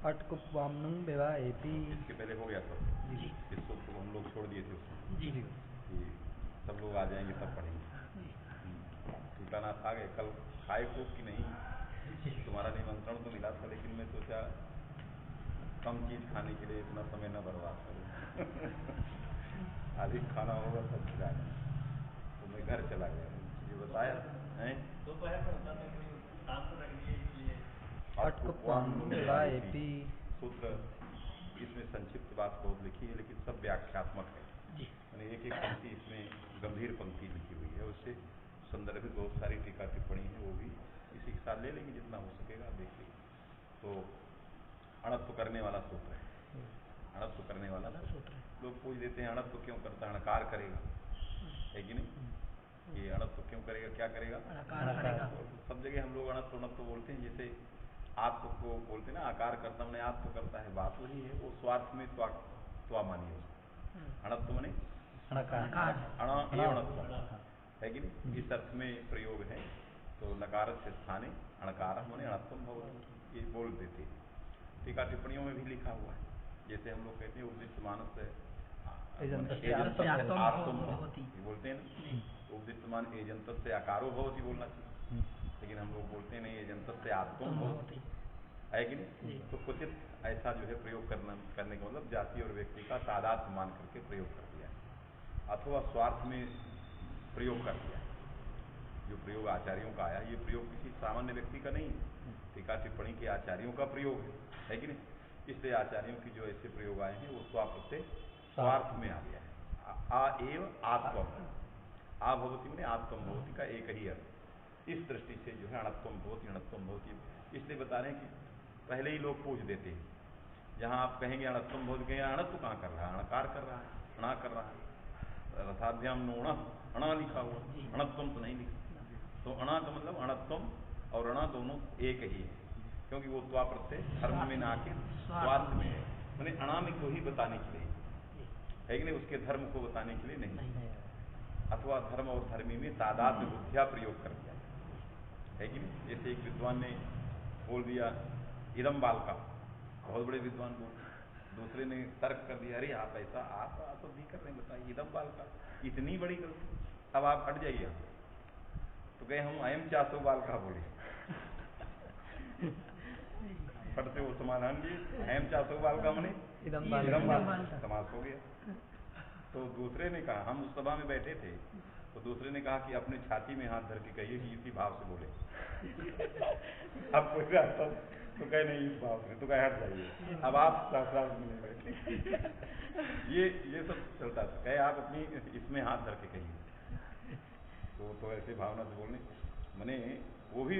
अटकुप्वाम्नुं विवाहेति। इसके पहले हो गया सब जी। इस सूत्र को हम लोग छोड़ दिए थे उसमें जी कि सब लोग आ जाएंगे तब पढ़ेंगे। टीकानाथ आ गए, कल खाए को कि नहीं तुम्हारा निमंत्रण तो मिला था, लेकिन मैं सोचा कम चीज खाने के लिए इतना समय न बर्बाद करूँ अधिक खाना होगा तब खिलाना, तो मैं घर चला गया। ये बताया है दोपहर में होता था, कोई शाम को रख दिए इसलिए। अटकुप्वाम्नुं विवाहेति सूत्र इसमें संक्षिप्त बात बहुत लिखी है, लेकिन सब व्याख्यात्मक है। यानी एक एक पंक्ति इसमें गंभीर पंक्ति लिखी हुई है, उससे संदर्भित बहुत सारी टीका टिप्पणी है, वो भी इसी के साथ ले लेंगे जितना हो सकेगा, देखिए। तो अणत्व करने वाला सूत्र है, अणत्व करने वाला सूत्र। लोग पूछ देते हैं अणत्व क्यों करता है, अणकार करेगा, है कि नहीं? ये अणत्व क्यों करेगा, क्या करेगा? सब जगह हम लोग अणत्व अणत्व बोलते हैं, जैसे आत्व को बोलते हैं ना, आकार करता मैंने आत्व करता है, बात वही है, वो स्वार्थ में त्वा मानिए उसको। अणत्व मने अणत्व है कि नहीं, इस अर्थ में प्रयोग है। तो नकार से स्थाने अणकार मने अणत्वम भवति, ये बोल देते हैं। टीका टिप्पणियों में भी लिखा हुआ है, जैसे हम लोग कहते हैं उपदिष्ट मानस बोलते हैं, उपदिष्ट मान एजंत से आकारो भवति बोलना चाहिए, लेकिन हम लोग बोलते हैं नहीं, एजंत से आत्म भवति, है कि नहीं? तो क्वचित ऐसा जो है प्रयोग करने का मतलब जाति और व्यक्ति का तादात्म्य मान करके प्रयोग कर दिया, अथवा स्वार्थ में प्रयोग कर दिया। जो प्रयोग आचार्यों का आया, ये प्रयोग किसी सामान्य व्यक्ति का नहीं, टीका टिप्पणी के आचार्यों का प्रयोग है कि नहीं? इसलिए आचार्यों की जो ऐसे प्रयोग आए हैं वो स्वार्थ स्वार्थ में आ गया है। आ एव आत्वम, आ भवती में आत्वम भवती का एक ही अर्थ। इस दृष्टि से जो है अणत्वम भवती अणत्वम भवती, इसलिए बता रहे हैं कि पहले ही लोग पूछ देते हैं, जहाँ आप कहेंगे अणत्वम भवती, कहेंगे अणत्व कहाँ कर रहा है, अणकार कर रहा है, अणा कर रहा है, रथाभ्याम नोण अणा लिखा हुआ, अणत्वम तो नहीं लिखा। तो अणा का मतलब अणत्वम और अणा दोनों एक ही है, क्योंकि वो त्वा प्रत्यय धर्म में ना के स्वार्थ में है, मैंने अणामिक को ही बताने के लिए है कि नहीं, उसके धर्म को बताने के लिए नहीं, अथवा धर्म और धर्मी में तादात्म्य बुद्धिया प्रयोग कर दिया है कि नहीं। जैसे एक विद्वान ने बोल दिया इदम बालका, बहुत बड़े विद्वान बोल, दूसरे ने तर्क कर दिया, अरे आप ऐसा आप तो नहीं कर रहे, बताइए इदम बालका, इतनी बड़ी गलती, अब आप हट जाइए। तो कहे हम अयम चासो बालका बोले, पढ़ते वो समाधान दिए, अयम चासो बालका मने इदम बालका, समास हो गया। तो दूसरे ने कहा, हम उस सभा में बैठे थे, तो दूसरे ने कहा कि अपने छाती में हाथ धर के कहिए कि इसी भाव से बोले अब कोई आता तो कहे नहीं इस भाव से, तो कहे हट जाइए, अब आप शास्त्रार्थ में नहीं बैठे। ये सब चलता था, कहे आप अपनी इसमें हाथ धर के कहिए, तो ऐसे भावना से बोलने मने वो भी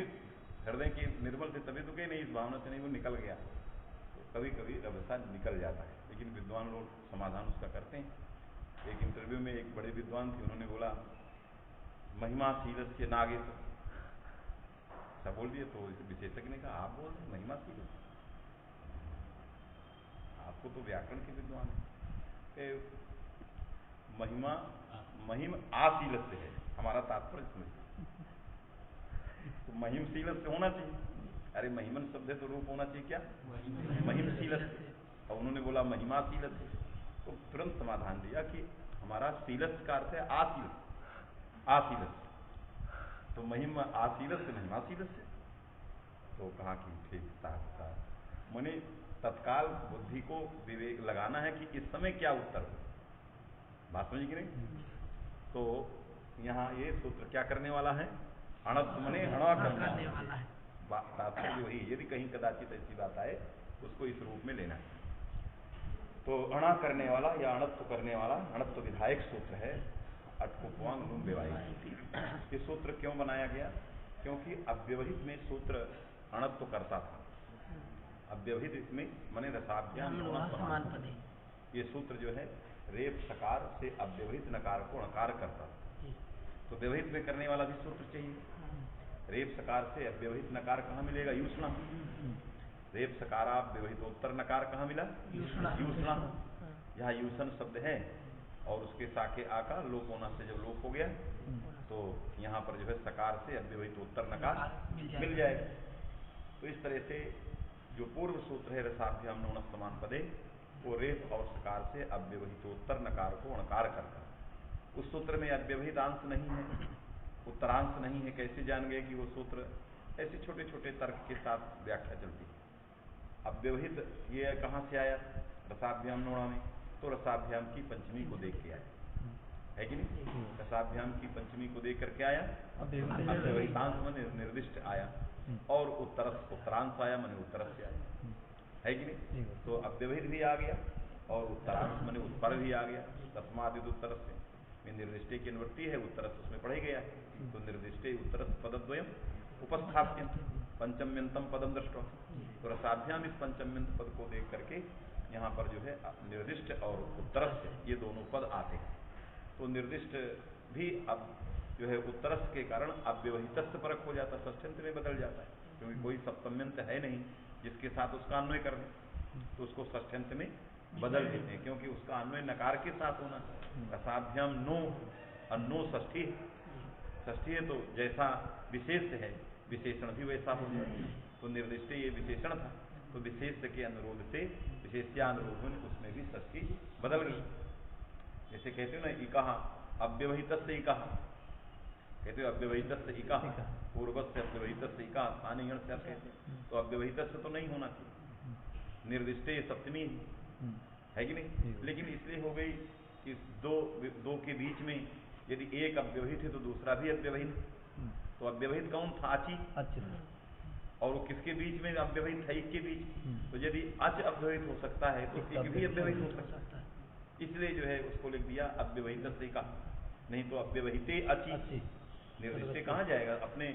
हृदय की निर्मल थे, तभी तो कहे नहीं इस भावना से नहीं, वो निकल गया। तो कभी कभी अवस्था निकल जाता है, लेकिन विद्वान लोग समाधान उसका करते हैं। एक इंटरव्यू में एक बड़े विद्वान थे, उन्होंने बोला महिमा शीलस्य नागेश, ऐसा बोल दिया। तो विशेषज्ञ ने कहा आप बोल रहे महिमा शीलस्य, आपको तो व्याकरण के विद्वान है, महिमा महिम आशीलस्य है, हमारा तात्पर्य इसमें, तो महिम शीलस्य होना चाहिए, अरे महिमन शब्द है तो रूप होना चाहिए क्या, महिम शीलस्य, और उन्होंने बोला महिमा शीलस्य। तो तुरंत समाधान दिया कि हमारा शीलस्य का अर्थ है आशीलस्य, तो महिम आशीलस्य महिमा शीलस्य। तो कहा कि ठीक था, मैंने तत्काल बुद्धि को विवेक लगाना है कि इस समय क्या उत्तर हो, बात समझ की नहीं। तो यहाँ ये सूत्र क्या करने वाला है, अणत्व मने अणा करने वाला है, तात्पर्य वही, यदि कहीं कदाचित ऐसी बात आए उसको इस रूप में लेना है। तो अणा करने वाला या अणत्व करने वाला, अणत्व विधायक सूत्र है अटकुप्वाम्नुं विवाहेति। ये सूत्र क्यों बनाया गया, क्योंकि अव्यवहित में सूत्र अणत्व करता था, अव्यवहित में मने रसाभ्याम समान पदे, ये सूत्र जो है रेप सकार से अव्यवहित नकार को अणकार करता था। तो व्यवहित में करने वाला भी सूत्र चाहिए, रेप सकार से अव्यवहित नकार कहाँ मिलेगा, यूष्णा, रेप सकारा व्यवहितोत्तर नकार कहाँ मिला, यूष्णा, यहाँ यूषण शब्द है और उसके साके आका लोप होना से जब लोप हो गया तो यहाँ पर जो है सकार से अव्यवहितोत्तर नकार मिल जाएगा। तो इस तरह से जो पूर्व सूत्र है रसाभ्याम नोन समान पदे, वो रेफ और सकार से अव्यवहितोत्तर नकार को अणकार करता है। उस सूत्र में अव्यवहित अंश नहीं है, उत्तरांश नहीं है। कैसे जान गए कि वो सूत्र? ऐसे छोटे छोटे तर्क के साथ व्याख्या चलती है। अव्यवहित ये कहाँ से आया रसाभ्याम नोणा में? तो रसाभ्याम की पंचमी को देख के आया है कि नहीं? रसाभ्याम की पंचमी को देख करके आया, अव्यवहितांश मन निर्दिष्ट आया, और उत्तरांश आया मन उत्तरस से आया, है कि नहीं? तो अव्यवहित भी आ गया और उत्तरांश मन उत्पर भी आ गया। तस्मादित उत्तरस से निर्दिष्टे की अनुवृत्ति है, उत्तरस उसमें पढ़ गया है। तो निर्दिष्टे उत्तरस पदद्वयम उपस्थाप्य पंचम्यंतम पदम दृष्टवा। तो रसाभ्याम इस पंचम्यंत पद को देख करके यहाँ पर जो है निर्दिष्ट और उत्तरस से ये दोनों पद आते हैं। तो निर्दिष्ट भी अब जो है उत्तरस के कारण अव्यवहितस्थ परक हो जाता है, षष्ठ्यंत में बदल जाता है, क्योंकि कोई सप्तम्यंत है नहीं जिसके साथ उसका अन्वय कर दें, तो उसको षष्ठ्यंत में बदल देते हैं, क्योंकि उसका अन्वय नकार के साथ होना। रसाभ्याम नो, और नो षष्ठी है, तो जैसा विशेष है विशेषण भी वैसा हो जाए। तो निर्दिष्ट ये विशेषण था, तो विशेष के अनुरोध से विशेष्यानुरोध में उसमें भी षष्ठी बदल गई। जैसे कहते हो ना इकाहा अव्यवहित से इकाहा, कहते हो अव्यवहित से इकाहा, पूर्वत से अव्यवहित से इकाहा, स्थानीय से आप कहते हैं, तो अव्यवहित से तो नहीं होना चाहिए, निर्दिष्ट ये सप्तमी है कि नहीं? लेकिन इसलिए हो गई कि दो के बीच में यदि एक अव्यवहित है तो दूसरा भी अव्यवहित, तो अव्यवहित कौन था? अचि। और वो किसके बीच में अव्यवहित है? एक के बीच। तो यदि अच अव्यवहित हो सकता है तो एक भी अव्यवहित हो सकता है, इसलिए जो है उसको लिख दिया अव्यवहित से का, नहीं तो अव्यवहिते अचि। निर्दिष्टे कहाँ जाएगा? अपने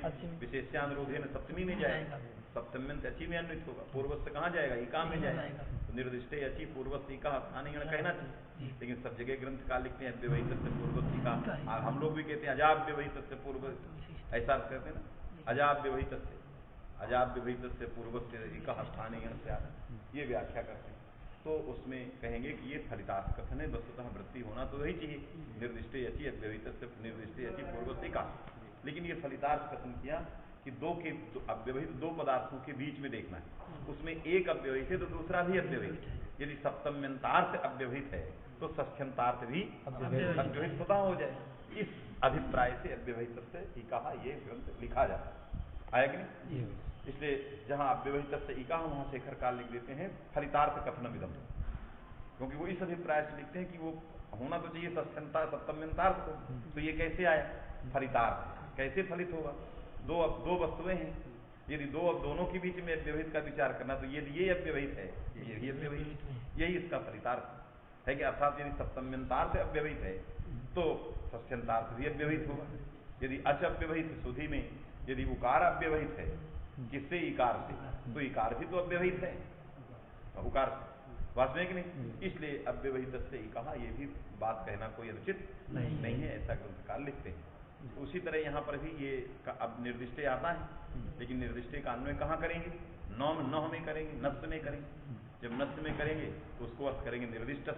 विशेष्यानुरोधे न सप्तमी में जाएगा, सप्तम्यंत अचि में अन्वित होगा। पूर्वस्थ कहाँ जाएगा? इका में जाएगा। तो निर्दिष्टे अचि पूर्वस्थ इका स्थानीय कहना चाहिए, लेकिन सब जगह ग्रंथ का लिखते हैं अव्यवहित से पूर्वस्थ इका। हम लोग भी कहते हैं अजाव्यवहित से पूर्व, ऐसा कहते हैं ना, अजाव्यवहित से, अजाव्यवहित से पूर्वस्थ इका स्थानीय से आ, ये व्याख्या करते हैं। तो उसमें कहेंगे कि ये फलितार्थ कथन है, वस्तुतः वृत्ति होना तो वही चाहिए, निर्दिष्टे अचि अव्यवहित से निर्दिष्टे अचि पूर्वस्थ इका। लेकिन ये फलितार्थ कथन किया कि अव्यवहित दो पदार्थों के बीच में देखना है, उसमें एक अव्यवहित है तो दूसरा भी अव्यवहित है। यदि सप्तम्यंतार्थ अव्यवहित है तो षष्ठ्यंतार्थ भी अव्यवहित स्वतः हो जाए। इस अभिप्राय से अव्यवहित से इकाहा ये ग्रंथ लिखा जाता है कि नहीं? इसलिए जहां अव्यवहित से इकाहा वहां शेखर काल लिख देते हैं फलितार्थ कथन विदम, क्योंकि वो इस अभिप्राय से लिखते हैं कि वो होना तो चाहिए सप्तम्यंतार्थ को, तो ये कैसे आया? फलितार्थ। कैसे फलित होगा? दो वस्तुएं हैं, यदि दोनों के बीच में अव्यवहित का विचार करना, तो यदि ये अव्यवहित है ये भी अव्यवहित, यही इसका फलितार्थ है कि अर्थात यदि सप्तम्यंतार्थ अव्यवहित है तो षष्ठ्यंतार्थ भी अव्यवहित होगा। यदि अच अव्यवहित सुधि में यदि उकार अव्यवहित है किससे? इकार से, तो इकार भी तो अव्यवहित है उकार से, वास्तविक नहीं। इसलिए अव्यवहित से इकाहा ये भी बात कहना कोई अनुचित नहीं है, ऐसा ग्रंथकार लिखते हैं। उसी तरह यहाँ पर भी ये अब निर्दिष्टे आता है, लेकिन निर्दिष्टे का अन्वय कहाँ करेंगे? नौ में करेंगे, नस्त में करेंगे। जब नस्त में करेंगे तो उसको अर्थ करेंगे निर्दिष्ट,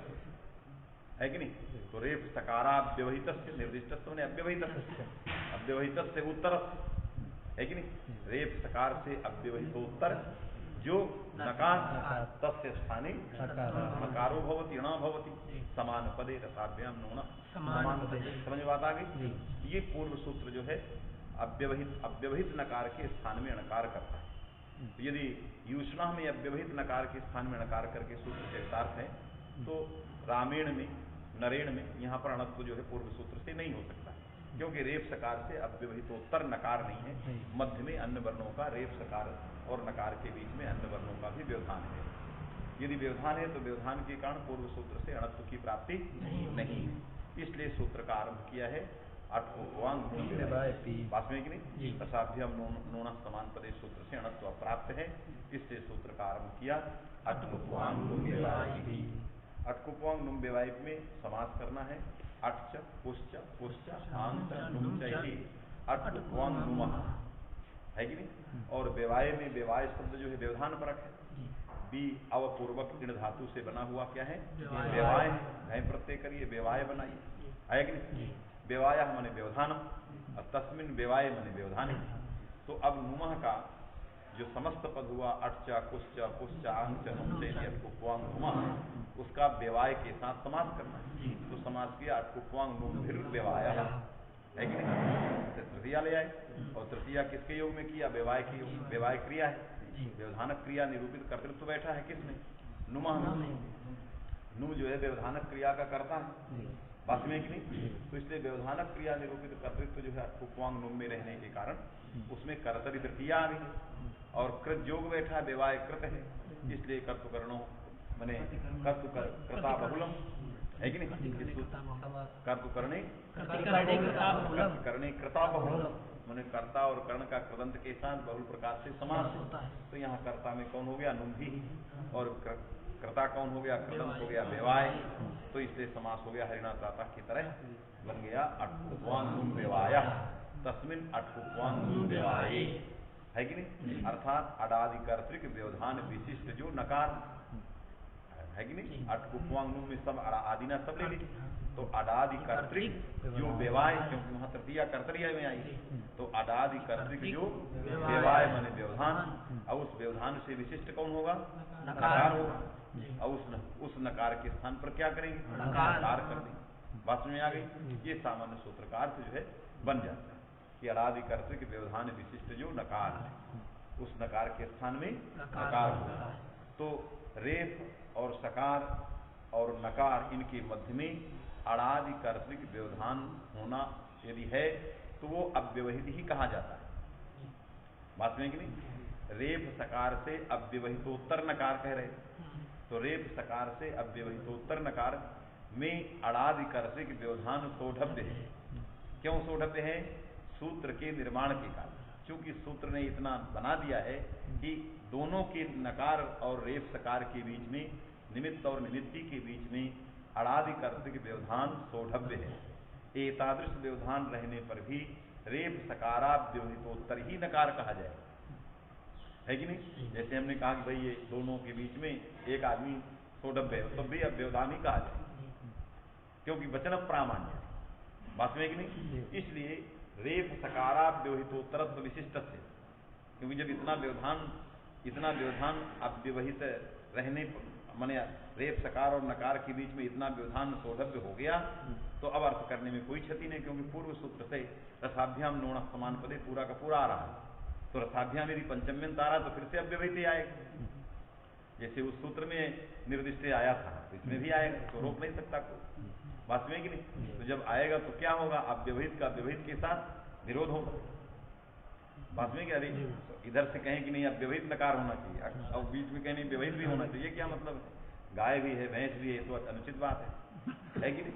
है कि नहीं? तो रेफ सकारा अव्यवहित निर्दिष्ट ने अव्यवहित, अव्यवहित से उत्तर, है कि नहीं? रेफ सकार से अव्यवहित उत्तर जो नकार तस्य स्थाने नकारो भवति ण भवति समान पदे रसाभ्याम नोना समान पदे। समझ बात आ गई? ये पूर्व सूत्र जो है अव्यवहित नकार के स्थान में णकार करता है। तो यदि यूष्णा में अव्यवहित नकार के स्थान में णकार करके सूत्र चरितार्थ है, तो रामेण में नरेण में यहाँ पर अणत्व जो है पूर्व सूत्र से नहीं हो सकता, क्योंकि रेफ सकार से अव्यवहितोत्तर नकार नहीं है। मध्य में अन्य वर्णों का, रेफ सकार और नकार के बीच में अन्य वर्णों का भी व्यवधान है। यदि व्यवधान है तो व्यवधान के कारण पूर्व सूत्र से अणत्व की प्राप्ति नहीं है। इसलिए सूत्र का आरंभ किया है वास्तविक नहीं, रसाभ्याम नोना समान पदे सूत्र से अणत्व प्राप्त है, इससे सूत्र का आरंभ किया अटकुप्वांग नुम व्यवायिक में समास करना है। अटच पुश्च पुश्च आंत नुम चाहिए अटकुप्वांग नुमः, है कि नहीं? और व्यवाय में व्यवाय शब्द जो है व्यवधान परक है। बी अवपूर्वक ऋण धातु से बना हुआ क्या है? व्यवाय। भय प्रत्यय करिए व्यवाय बनाइए, है कि नहीं? व्यवाय मने व्यवधानम और तस्मिन व्यवाय मने व्यवधान। तो अब नुमः का जो समस्त पद हुआ अटचा कुश्चा पुश्चा आंच नुमचे अटकुप्वांग नुमा, उसका व्यवाय के साथ समास करना है। तो समास किया अटकुप्वांग नुम फिर व्यवाया है कि नहीं, तृतीया ले आए। और तृतीया किसके योग में किया? व्यवाय के योग में। व्यवाय क्रिया है, व्यवधानक क्रिया निरूपित कर्तृत्व बैठा है किसमें? नुमा में। नुम जो है व्यवधानक क्रिया का कर्ता है, बात में कि नहीं। तो इसलिए व्यवधानक क्रिया निरूपित कर्तृत्व जो है अटकुप्वांग नुम में रहने के कारण उसमें कर्तरी तृतीया आ गई और कृत योग बैठा, व्यवाय कृत है, इसलिए कर्तुकरणों माने कर्ता बहुलम है कि नहीं। कर्तुकरणे करणे कृता बहुलम माने कर्ता और कर्ण का कृदंत के साथ बहुल प्रकार से समास है। तो यहाँ कर्ता में कौन हो गया? नुम भी, और कर्ता कौन हो गया? कृदंत हो गया व्यवाय। तो इसलिए समास हो गया हरिणा प्रातः की तरह, बन गया अटकुप्वांग नुम व्यवाया तस्मिन अटकुप्वांग नुम व्यवाये, है कि नहीं। अर्थात अडादि कर्तृक व्यवधान विशिष्ट जो नकार है कि नहीं, अटकुप्वांग नुम में सब आदि ना सब ले ली। तो अडादि कर्तृक जो व्यवाय, क्योंकि वहां तृतीया कर्तरीय में आई, तो अडादि कर्तृक जो व्यवाय माने व्यवधान, और उस व्यवधान से विशिष्ट कौन होगा? नकार होगा। और उस नकार के स्थान पर क्या करेंगे? नकार कर देंगे। बात में आ गई। ये सामान्य सूत्र का अर्थ जो है बन जाता है कि अडादि कर्तृक व्यवधान विशिष्ट जो नकार है, उस नकार के स्थान में नकार होगा। तो रेफ और सकार और नकार इनके मध्य में अडादि कर्तृक व्यवधान होना यदि है तो वो अव्यवहित ही कहा जाता है। बात में कि नहीं। रेफ सकार से अव्यवहितोत्तर नकार कह रहे, तो रेफ सकार से अव्यवहितोत्तर नकार में अडादि कर्तृक व्यवधान सोढ़व्य है। क्यों सोढ़व्य है? सूत्र के निर्माण के कारण। क्योंकि सूत्र ने इतना बना दिया है कि दोनों के नकार और रेफ सकार के बीच में, निमित्त और निमित्ती के बीच में अडादि कर्तृक व्यवधान सोढ़व्य है। एतादृश व्यवधान रहने पर भी रेफ सकाराव्यवहितोत्तर ही नकार कहा जाए, है कि नहीं। जैसे हमने कहा कि भाई ये दोनों के बीच में एक आदमी सोढ़व्य है, तो भी अब व्यवधान ही कहा जाए, क्योंकि वचन प्रामाण्य, बात में कि नहीं। इसलिए रेफ सकाराव्यवहितोत्तरत्व विशिष्ट से, क्योंकि जब इतना व्यवधान अव्यवहित रहने माने रेफ सकार और नकार के बीच में इतना व्यवधान सोढ़व्य हो गया, तो अब अर्थ करने में कोई क्षति नहीं, क्योंकि पूर्व सूत्र से रसाभ्याम नोण समान पदे पूरा का पूरा आ रहा है। तो रसाभ्याम यदि पंचम्यंत आ रहा तो फिर से अव्यवहित ही आएगा। जैसे उस सूत्र में निर्दिष्ट आया था, तो इसमें भी आएगा, तो रोक नहीं सकता कोई, बात में कि नहीं। तो जब आएगा तो क्या होगा? अव्यवहित का व्यवहित के साथ विरोध होगा, बात में क्या। इधर से कहें कि नहीं अव्यवहित नकार होना चाहिए और बीच में कहें नहीं व्यवहित भी होना चाहिए, क्या मतलब है? गाय भी है, भैंस भी है, तो अनुचित बात है कि नहीं।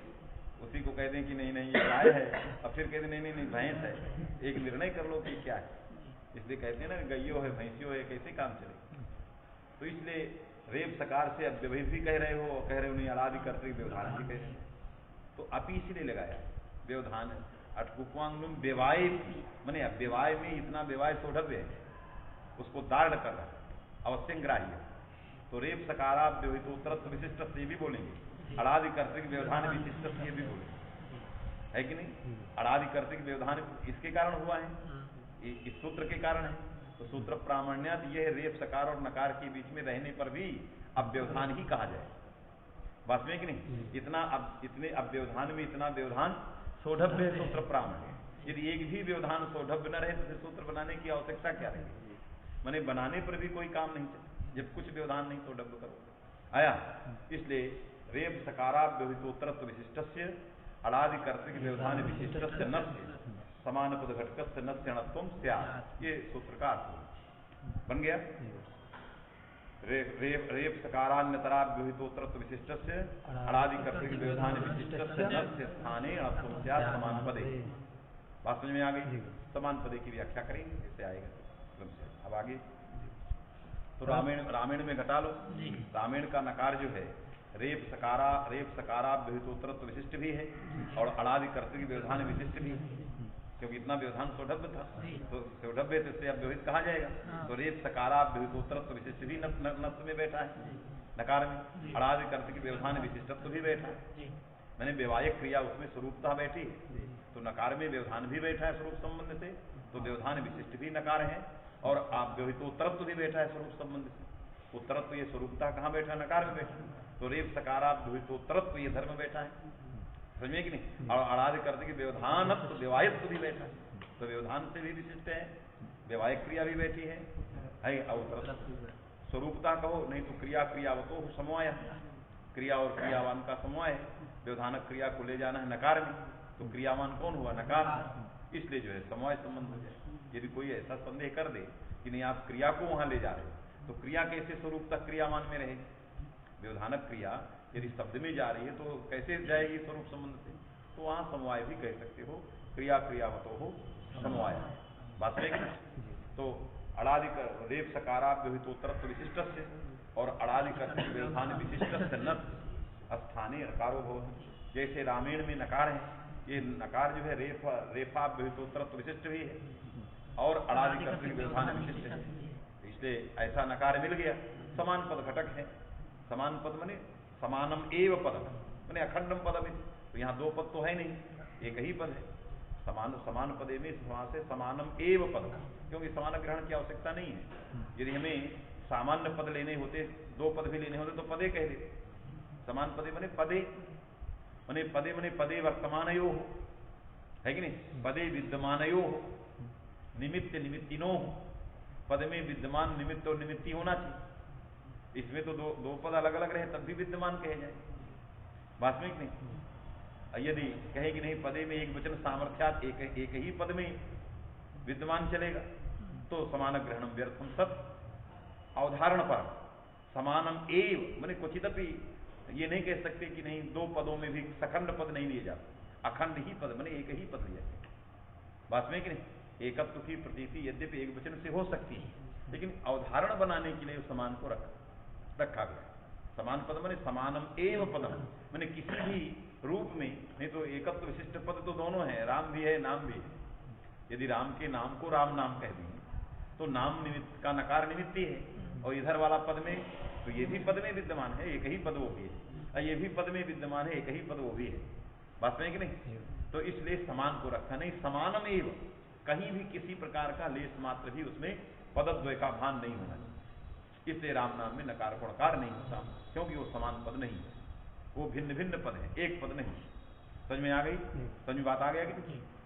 उसी को कह दें कि नहीं नहीं ये गाय है, और फिर कह दें नहीं नहीं नहीं भैंस है, एक निर्णय कर लो कि क्या है। इसलिए कहते हैं ना गैयो है भैंसियो है, कैसे काम चले। तो इसलिए रेफ सकार से अव्यवहित भी कह रहे हो और कह रहे हो नहीं अडादि कर्तृक व्यवधान भी कह रहे हो, तो अपी इसलिए लगाया व्यवधान अटकुप्वांग नुम व्यवाय, माने व्यवाय में इतना व्यवाय सोढ़व्य है, उसको दाढ़ कर रहा है, अवश्यंग्राह्य। तो रेफ सकाराव्यवहितोत्तरत्व विशिष्ट से भी बोलेंगे, अडादि कर्तृक व्यवधान विशिष्ट से भी बोलेंगे, है कि नहीं। अडादि कर्तृक व्यवधान इसके कारण हुआ है, इस सूत्र के कारण है। तो सूत्र प्रामाण्यात यह रेफ सकार और नकार के बीच में रहने पर भी अव्यवधान ही कहा जाए, बात में कि नहीं। इतने अव्यवधान में इतना व्यवधान सोढ़व्य सूत्र प्रामाण्य। यदि एक भी व्यवधान सोढ़व्य न रहे तो फिर सूत्र बनाने की आवश्यकता क्या रहेगी? माने बनाने पर भी कोई काम नहीं चले जब कुछ व्यवधान नहीं सोढ़व्य करो आया। इसलिए रेफ सकाराव्यवहितोत्तरत्व विशिष्टस्य अडादि कर्तृक व्यवधान विशिष्टस्य नस्य समान पद घटकस्य नस्य अणत्वं स्यात्, ये सूत्र का अर्थ बन गया। रेफ सकारान्यतराव्यवहितोत्तरत्व विशिष्टस्य अडादि कर्तृक व्यवधान विशिष्टस्य नस्य स्थाने अणत्वं स्यात् समान पदे। बात समझ में आ गई। समान पदे की व्याख्या करेंगे, जैसे आएगा। अब आगे तो रामायण में घटा लो। रामायण का नकार जो है रेफ सकाराव्यवहितोत्तरत्व विशिष्ट भी है और अडादि कर्तृक व्यवधान विशिष्ट भी है, क्योंकि इतना व्यवधान सोढ़व्य था, तो सोढ़व्य से अव्यवहित कहा जाएगा। तो रेफ सकाराव्यवहितोत्तरत्व विशिष्ट भी नत्व में बैठा है, नकार में। अडादि कर्तृक व्यवधान विशिष्टत्व भी बैठा है, मैंने व्यवायिक क्रिया उसमें स्वरूपता बैठी है, तो नकार में व्यवधान भी बैठा है स्वरूप संबंध से, तो व्यवधान विशिष्ट भी नकार है और आप व्यवहित उत्तरत्व भी बैठा है स्वरूप संबंध से। उत्तरत्व ये स्वरूपता कहाँ बैठा है? नकार में बैठा। तो रेप सकारात व्यवहित उत्तरत्व ये धर्म बैठा है, समझ में कि नहीं? और अड़ाध करते कि व्यवधानत्व व्यवायत्व भी बैठा है, तो व्यवधान से भी विशिष्ट है, व्यवायिक क्रिया भी बैठी है और स्वरूपता कहो नहीं तो क्रिया क्रियावतो समवाय, क्रिया और क्रियावान का समवाय है। व्यवधानक क्रिया को ले जाना है नकार में, तो क्रियावान कौन हुआ? नकार, इसलिए जो है समवाय संबंध हो जाए। यदि कोई ऐसा संदेह कर दे कि नहीं आप क्रिया को वहां ले जा रहे हो, तो क्रिया कैसे स्वरूप तक क्रियावान में रहे? व्यवधानक क्रिया यदि शब्द में जा रही है तो कैसे जाएगी स्वरूप संबंध से? तो वहां समवाय भी कह सकते हो, क्रिया क्रियावतो हो समवाय, वास्तविक। तो अड़ादि रेप सकारा व्यवहितोत्तरत्व विशिष्ट से और अड़ादि व्यवधान विशिष्ट न स्थानीय नकारो भव। जैसे रामायण में नकार है, ये नकार जो है रेफा व्यवहितोत्तरत्व विशिष्ट भी है और अड़ादि कर्तृक व्यवधान विशिष्ट है, इसलिए ऐसा नकार मिल गया। समान पद घटक है, समान पद माने समानम एव पदम माने अखंडम पदम है, तो यहाँ दो पद तो है नहीं, एक ही पद है। समान पदे में समास है समानम एव पदम, क्योंकि समान ग्रहण की आवश्यकता नहीं है। यदि हमें सामान्य पद लेने होते, दो पद भी लेने होते तो पदे कह देते। समान पदे माने पदे माने पदे वर्तमानयो हो, है कि नहीं? पदे विद्यमानयो हो, निमित्त निमित्तिनो हो, पद में विद्यमान निमित्त और निमित्ती होना चाहिए। इसमें तो दो पद अलग अलग रहे तब भी विद्यमान कहे जाए, वास्तविक नहीं। यदि कहे कि नहीं पदे में एक वचन सामर्थ्यात एक ही पद में विद्यमान चलेगा, तो समान ग्रहणम व्यर्थम सत। अवधारण पर समानम एव माने क्वचिदपि ये नहीं कह सकते कि नहीं दो पदों में भी सखंड पद नहीं लिए जाते, अखंड ही पद माने एक ही पद लिया जाए, वास्तविक नहीं। एकत्व की प्रतीति यद्यपि एक वचन से हो सकती है, लेकिन अवधारण बनाने के लिए उस समान को रखा गया। समान पद माने समानम एव पदम माने किसी भी रूप में, नहीं तो एकत्व विशिष्ट पद तो दोनों है, राम भी है नाम भी है। यदि राम के नाम को राम नाम कह दें तो नाम निमित्त का नकार निमित्ती है, और इधर वाला पद में तो ये भी पद में विद्यमान है, एक ही पद वो भी है, और ये भी पद में विद्यमान है, एक ही पद वो भी है, वास्तव में कि नहीं? तो इसलिए समान को रखा नहीं, समानम एव, कहीं भी किसी प्रकार का लेस मात्र भी उसमें पदद्वय का भान नहीं होना चाहिए। इसलिए राम नाम में नकार को नकार नहीं होता, क्योंकि वो समान पद नहीं, वो भिन्न भिन्न पद है, एक पद नहीं। समझ में आ गई? समझ में बात आ गया कि?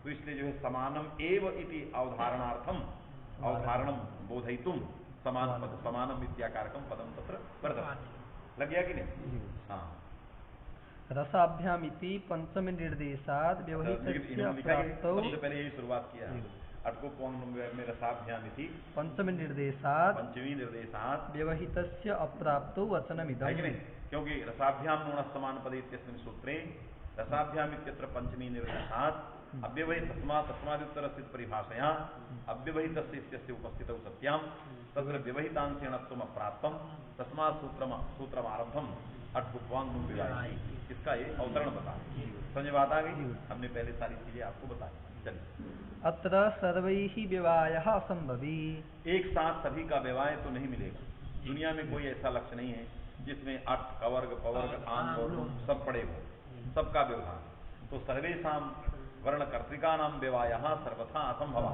तो इसलिए जो है समानम एव इति अवधारणार्थम, अवधारणम बोधयितुम समान पद समानम इत्याकारकम पदम तत्र वर्तते। लग गया कि नहीं? हाँ। रसाभ्यामिति पंचम निर्देशाद व्यवहितस्य प्राप्तौ, सबसे पहले यही शुरुआत किया अटकोपवांग में रसाभ्यामिति पंचम निर्देशाद, पंचमी निर्देशात व्यवहितस्य अप्राप्तौ वचनमिदम्, है कि नहीं? क्योंकि रसाभ्याम नून समान पदे इत्यस्मिन् सूत्रे रसाभ्याम इत्यत्र पंचमी निर्देशात अव्यवहित तस्मादुत्तर स्थित परिभाषया अव्यवहितस्य इत्यस्य उपस्थितौ सत्याम तत्र व्यवहितांशेणत्वम अप्राप्तम तस्मात् सूत्रम आरब्धम अटकुप्वांग विवाही। इसका ये अवतरण बता, समझ बात आ गई? हमने पहले सारी चीजें आपको बताई। चलिए, अत्र सर्वैः विवाहः असंभवी, एक साथ सभी का विवाह तो नहीं मिलेगा। दुनिया में कोई ऐसा लक्ष्य नहीं है जिसमें अट कवर्ग पवर्ग आन और सब पड़े हो, सबका व्यवहार। तो सर्वेषां वर्ण कर्तिका नाम विवाह सर्वथा असंभव,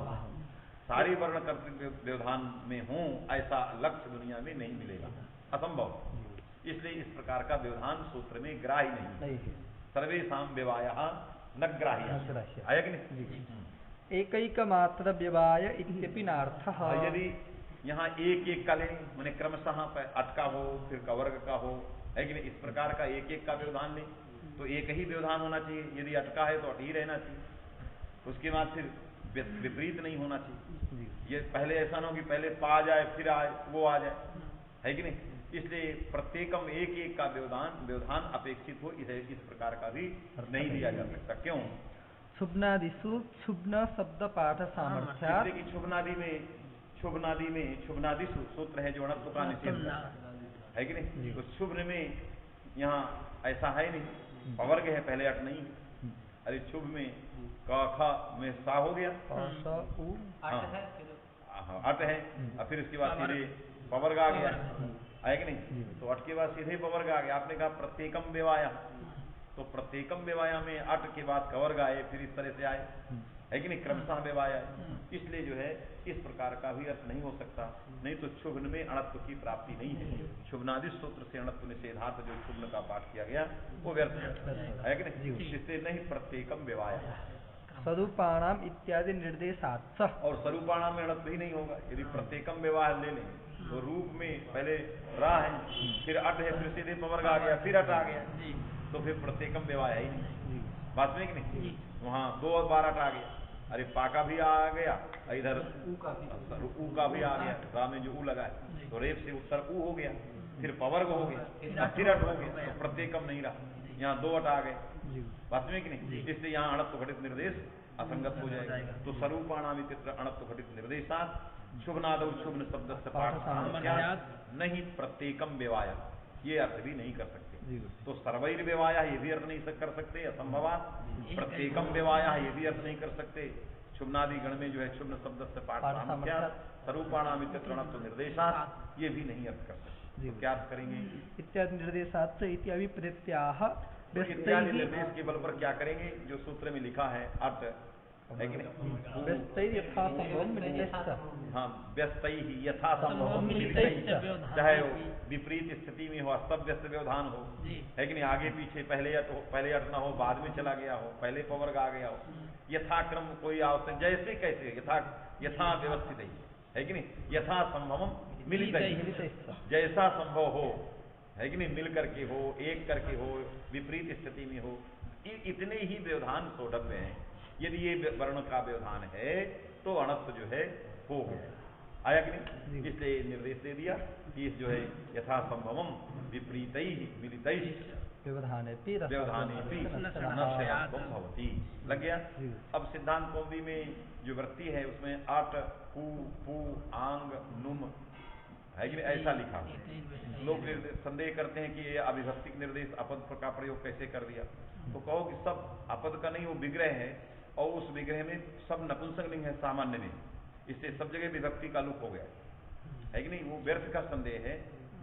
सारी वर्ण कर्तृक व्यवधान में हूं ऐसा लक्ष्य दुनिया में नहीं मिलेगा, असंभव। इसलिए इस प्रकार का व्यवधान सूत्र में ग्राह्य नहीं है। सर्वेषां विवाह न ग्राह्य, आया कि नहीं? एकैकमात्र व्यवाय इत्यपि नार्थः। यदि यहाँ एक एक का लें मैंने क्रमशः अट का हो फिर कवर्ग का हो, है कि नहीं? इस प्रकार का एक एक का व्यवधान लें तो एक ही व्यवधान होना चाहिए। यदि अटका है तो अट ही रहना चाहिए, उसके बाद फिर विपरीत नहीं होना चाहिए। ये पहले ऐसा ना हो कि पहले पा आ जाए फिर वो आ जाए, है कि नहीं? इसलिए प्रत्येकम एक एक का व्यवधान अपेक्षित हो, इस प्रकार का भी नहीं दिया जा सकता। क्यों? क्षुब्नादिषु क्षुब्न शब्द पाठ सामर्थ्यात्, क्षुब्नादि में क्षुब्नादिषु सूत्र है जो अणत्व का निषेध है कि नहीं? तो क्षुब्न में यहाँ ऐसा है नहीं, पवर्ग है पहले अट नहीं। अरे क्षुभ में क ख में सा हो गया, अट है, और फिर उसके बाद सीधे पवर्ग आ गया, है कि नहीं? तो अट के बाद सीधे पवर्ग आ गया। आपने कहा प्रत्येकम व्यवाया, तो प्रत्येकम व्यवाया में अट के बाद कवर्ग आए, फिर इस तरह से आए, है कि नहीं, क्रमशः व्यवाय है। इसलिए जो है इस प्रकार का भी अर्थ नहीं हो सकता, नहीं तो क्षुभ्न में अणत्व की प्राप्ति नहीं है। क्षुभ्नादि सूत्र से अणत्व निषेधार्थ जो क्षुभ्न का पाठ किया गया वो व्यर्थ है कि नहीं, इससे नहीं प्रत्येकम व्यवाय स्वरूपाणाम इत्यादि निर्देशात्, और स्वरूपाणाम में अणत्व ही नहीं होगा। यदि प्रत्येकम व्यवहार ले लें तो रूप में पहले रा है, फिर अट है, फिर सीधे पवर्ग आ गया, फिर अट आ गया, तो फिर प्रत्येकम व्यवहार है ही नहीं। बात में कि नहीं, वहाँ 2 और 12 अट आ गया, अरे पा का भी आ गया, इधर ऊ का भी आ गया, रा में जो ऊ लगा है तो रेप से उत्तर ऊ हो गया, फिर पवर्ग हो गया, फिर अट हो गया, तो प्रत्येकम नहीं रहा, यहाँ 2 अट आ गए। बात में कि नहीं, इसलिए यहाँ अणत्व घटित निर्देश असंगत हो जाएगा। तो स्वरूपाणाम इत्यत्र अणत्व घटित निर्देशात् शुभनादौ शुभ्न शब्द से पाठ सामर्थ्यात् नहीं प्रत्येकम व्यवाय, ये अर्थ भी नहीं कर सकते। तो सर्वैर व्यवाय ये भी अर्थ नहीं कर सकते असंभवात्, प्रत्येकम व्यवाय ये भी अर्थ नहीं कर सकते। शुभनादि गण में जो है शुभ्न शब्द से पाठ सामर्थ्यात् स्वरूपाणाम इत्यत्र अणत्व निर्देशात् ये भी नहीं अर्थ कर सकते। तो क्या अर्थ करेंगे, इत्यादि निर्देशात् इति अभिप्रेत्याह इत्यादि निर्देश के बल पर क्या करेंगे, जो सूत्र में लिखा है अर्थ है कि नहीं, हाँ व्यस्त ही यथा संभव, चाहे विपरीत स्थिति में हो, अस्त व्यस्त व्यवधान हो, है कि नहीं, आगे पीछे पहले अट ना हो, बाद में चला गया हो, पहले पवर्ग आ गया हो, यथाक्रम कोई आवश्यक जैसे कैसे यथा व्यवस्थित है कि नहीं, यथा संभव मिलित, जैसा संभव हो, है कि नहीं, मिल करके हो, एक करके हो, विपरीत स्थिति में हो, इतने ही व्यवधान सोढ़व्य हैं। यदि ये वर्ण का व्यवधान है तो अणत्व जो है हो गया, आया कि नहीं, इसलिए निर्देश दे दिया कि इस जो है यथा संभवम विपरीत मिलित व्यवधाने भवति, लग गया। अब सिद्धांत कौमुदी में जो वृत्ति है उसमें अट कु पु आंग नुम है कि ऐसा लिखा। लोग संदेह करते हैं कि ये अभिभक्तिक निर्देश अपद का प्रयोग कैसे कर दिया, तो कहो कि सब अपद का नहीं, वो विग्रह है और उस विग्रह में सब नपुंसक लिंग है सामान्य में, इससे सब जगह विभक्ति का लुक हो गया है कि नहीं, वो व्यर्थ का संदेह है,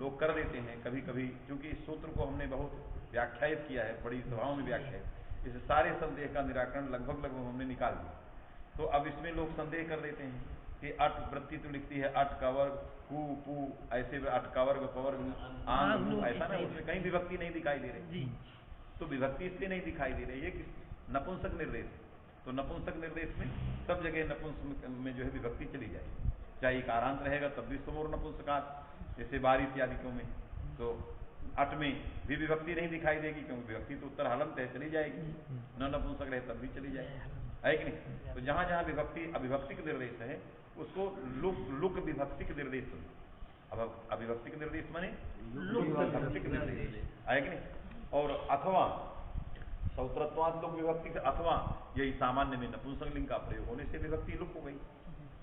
लोग कर देते हैं कभी कभी, क्योंकि इस सूत्र को हमने बहुत व्याख्यायित किया है, बड़ी सभाओं में व्याख्यायित, इस सारे संदेह का निराकरण लगभग हमने निकाल दिया। तो अब इसमें लोग संदेह कर देते हैं कि अट वृत्ति तो लिखती है अट का वर्ग कु पु, ऐसे अट का वर्ग पवर्ग आंग ऐसा ना, उसमें कहीं विभक्ति नहीं दिखाई दे रही, तो विभक्ति इसलिए नहीं दिखाई दे रही है कि नपुंसक निर्देश, तो नपुंसक निर्देश में सब जगह नपुंसक में जो है विभक्ति चली जाएगी, चाहे कारांत रहेगा तब भी समोर नपुंसकात, जैसे बार इत्यादिकों में, तो अट में भी विभक्ति नहीं दिखाई देगी क्योंकि विभक्ति तो उत्तर हलंत है, चली जाएगी, न नपुंसक रहे तब भी चली जाएगी, है कि नहीं। तो जहां जहां विभक्ति अभिभक्तिक निर्देश है उसको लुक विभक्तिक निर्देश, अब अभिभक्तिक निर्देश माने लुक विभक्तिक निर्देश, है कि नहीं। और अथवा सौत्रत्वाद लुक विभक्ति, अथवा यही सामान्य में नपुंसक लिंग का प्रयोग होने से विभक्ति लुक हो गई,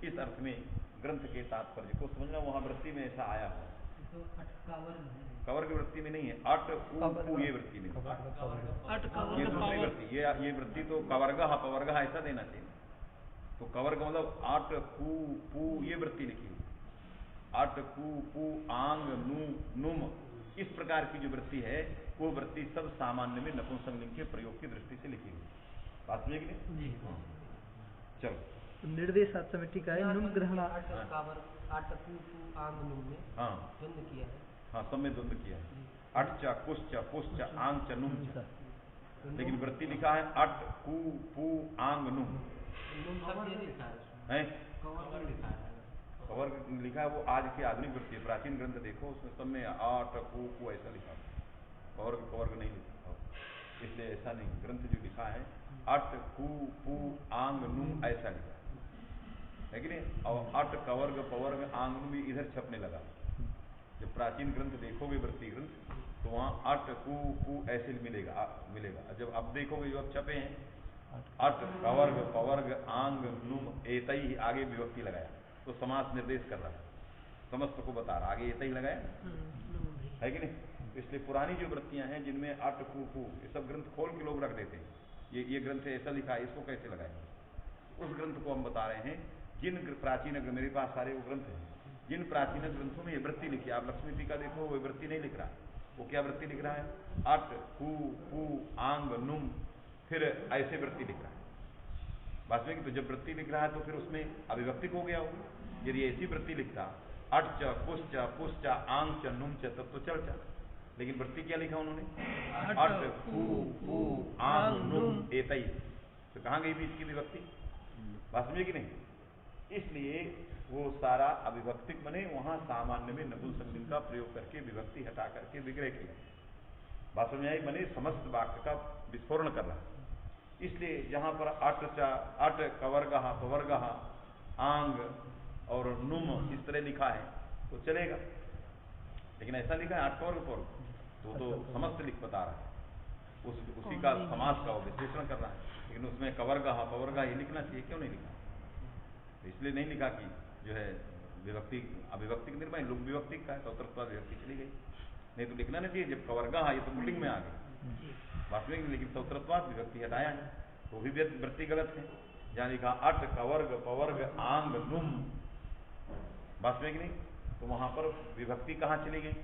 इस अर्थ में ग्रंथ के तात्पर्य को समझना। वहां वृत्ति में ऐसा आया है, कवर्ग वृत्ति में नहीं है, अट उ ये वृत्ति में, ये दूसरी वृत्ति, ये वृत्ति तो कवर्ग पवर्ग ऐसा देना चाहिए, तो कवर्ग मतलब अट कु पु ये वृत्ति लिखी हुई, अट कु पु आंग नु नुम, इस प्रकार की जो वृत्ति है वो वृत्ति सब सामान्य में नपुंसक लिंग के प्रयोग की दृष्टि से लिखी हुई, बात समझे कि नहीं। चलो निर्देशात् में ठीक है, नुम ग्रहण हाँ हाँ सब में द्वंद्व किया है, अट च कुश्च पुश्च आंग च नुम च, लेकिन वृत्ति लिखा है अट कु पु आंग नुम है, कवर्ग लिखा है वो आज की आधुनिक वृत्ति है, प्राचीन ग्रंथ देखो उसमें सब में अट कु पु ऐसा लिखा, कवर्ग नहीं लिखा, इसलिए ऐसा नहीं, ग्रंथ जो लिखा है अट कु पु आंग नुम ऐसा लिखा है कि नहीं, और अट कवर्ग पवर्ग आंग नुम इधर छपने लगा। जब प्राचीन ग्रंथ देखोगे वृत्ति ग्रंथ तो वहाँ अट कु पु ऐसे मिलेगा, जब अब देखोगे जो अब छपे हैं अट कवर्ग पवर्ग आंग नुम एतई, आगे विभक्ति लगाया तो समास निर्देश कर रहा है, समस्त को बता रहा, आगे एतई लगाया है कि नहीं। इसलिए पुरानी जो वृत्तियां हैं जिनमें अट कु पु ये सब ग्रंथ खोल के लोग रख देते हैं, ये ग्रंथ ऐसा लिखा है इसको कैसे लगाएंगे, उस ग्रंथ को हम बता रहे हैं जिन प्राचीन, मेरे पास सारे वो ग्रंथ हैं, जिन प्राचीन ग्रंथों में ये वृत्ति लिखी, आप लक्ष्मी टीका देखो वो वृत्ति नहीं लिख रहा, वो क्या वृत्ति लिख रहा है, अट कु पु आंग नुम, फिर ऐसे वृत्ति लिख रहा है, वास्तविक तो जब वृत्ति लिख रहा है तो फिर उसमें अभिव्यक्तिक हो गया हो। यदि ऐसी वृत्ति लिखता अट च कुश्च पुश्च आंग च नुम च तब तो चल चा, लेकिन वृत्ति क्या लिखा उन्होंने अट कु आंग नुम एतई, तो कहाँ गई भी इसकी विभक्ति? वास्तविक कि नहीं? इसलिए वो सारा अभिव्यक्तिक बने वहां सामान्य में नपुंसकलिंग का प्रयोग करके विभक्ति हटा करके विग्रह किया। वास्तव में यही बने समस्त वाक्य का विस्फोरण कर रहा है। इसलिए जहां पर अट कवर्गः पवर्गः आंग और नुम इस तरह लिखा है तो चलेगा, लेकिन ऐसा लिखा है अट कवर्ग पवर्ग तो समस्त लिख बता रहा है, उसी का समास का विश्लेषण कर रहा है। लेकिन उसमें कवर्गः पवर्गः ये लिखना चाहिए, क्यों नहीं लिखा? तो इसलिए नहीं लिखा कि जो है विभक्ति अभिव्यक्तिक निर्णय लुक विभक्तिक का है, सौत्रत्वा विभक्ति चली गई। नहीं तो लिखना नहीं चाहिए जब कवर्गः ये तो पुल्लिंग में आ गई वास्तविक, लेकिन सौत्रत्वाद विभक्ति हटाया है तो भी वृत्ति गलत है। जहां लिखा अट कवर्ग पवर्ग आंग नुम वास्तविक नहीं, तो वहां पर विभक्ति कहाँ चली गई?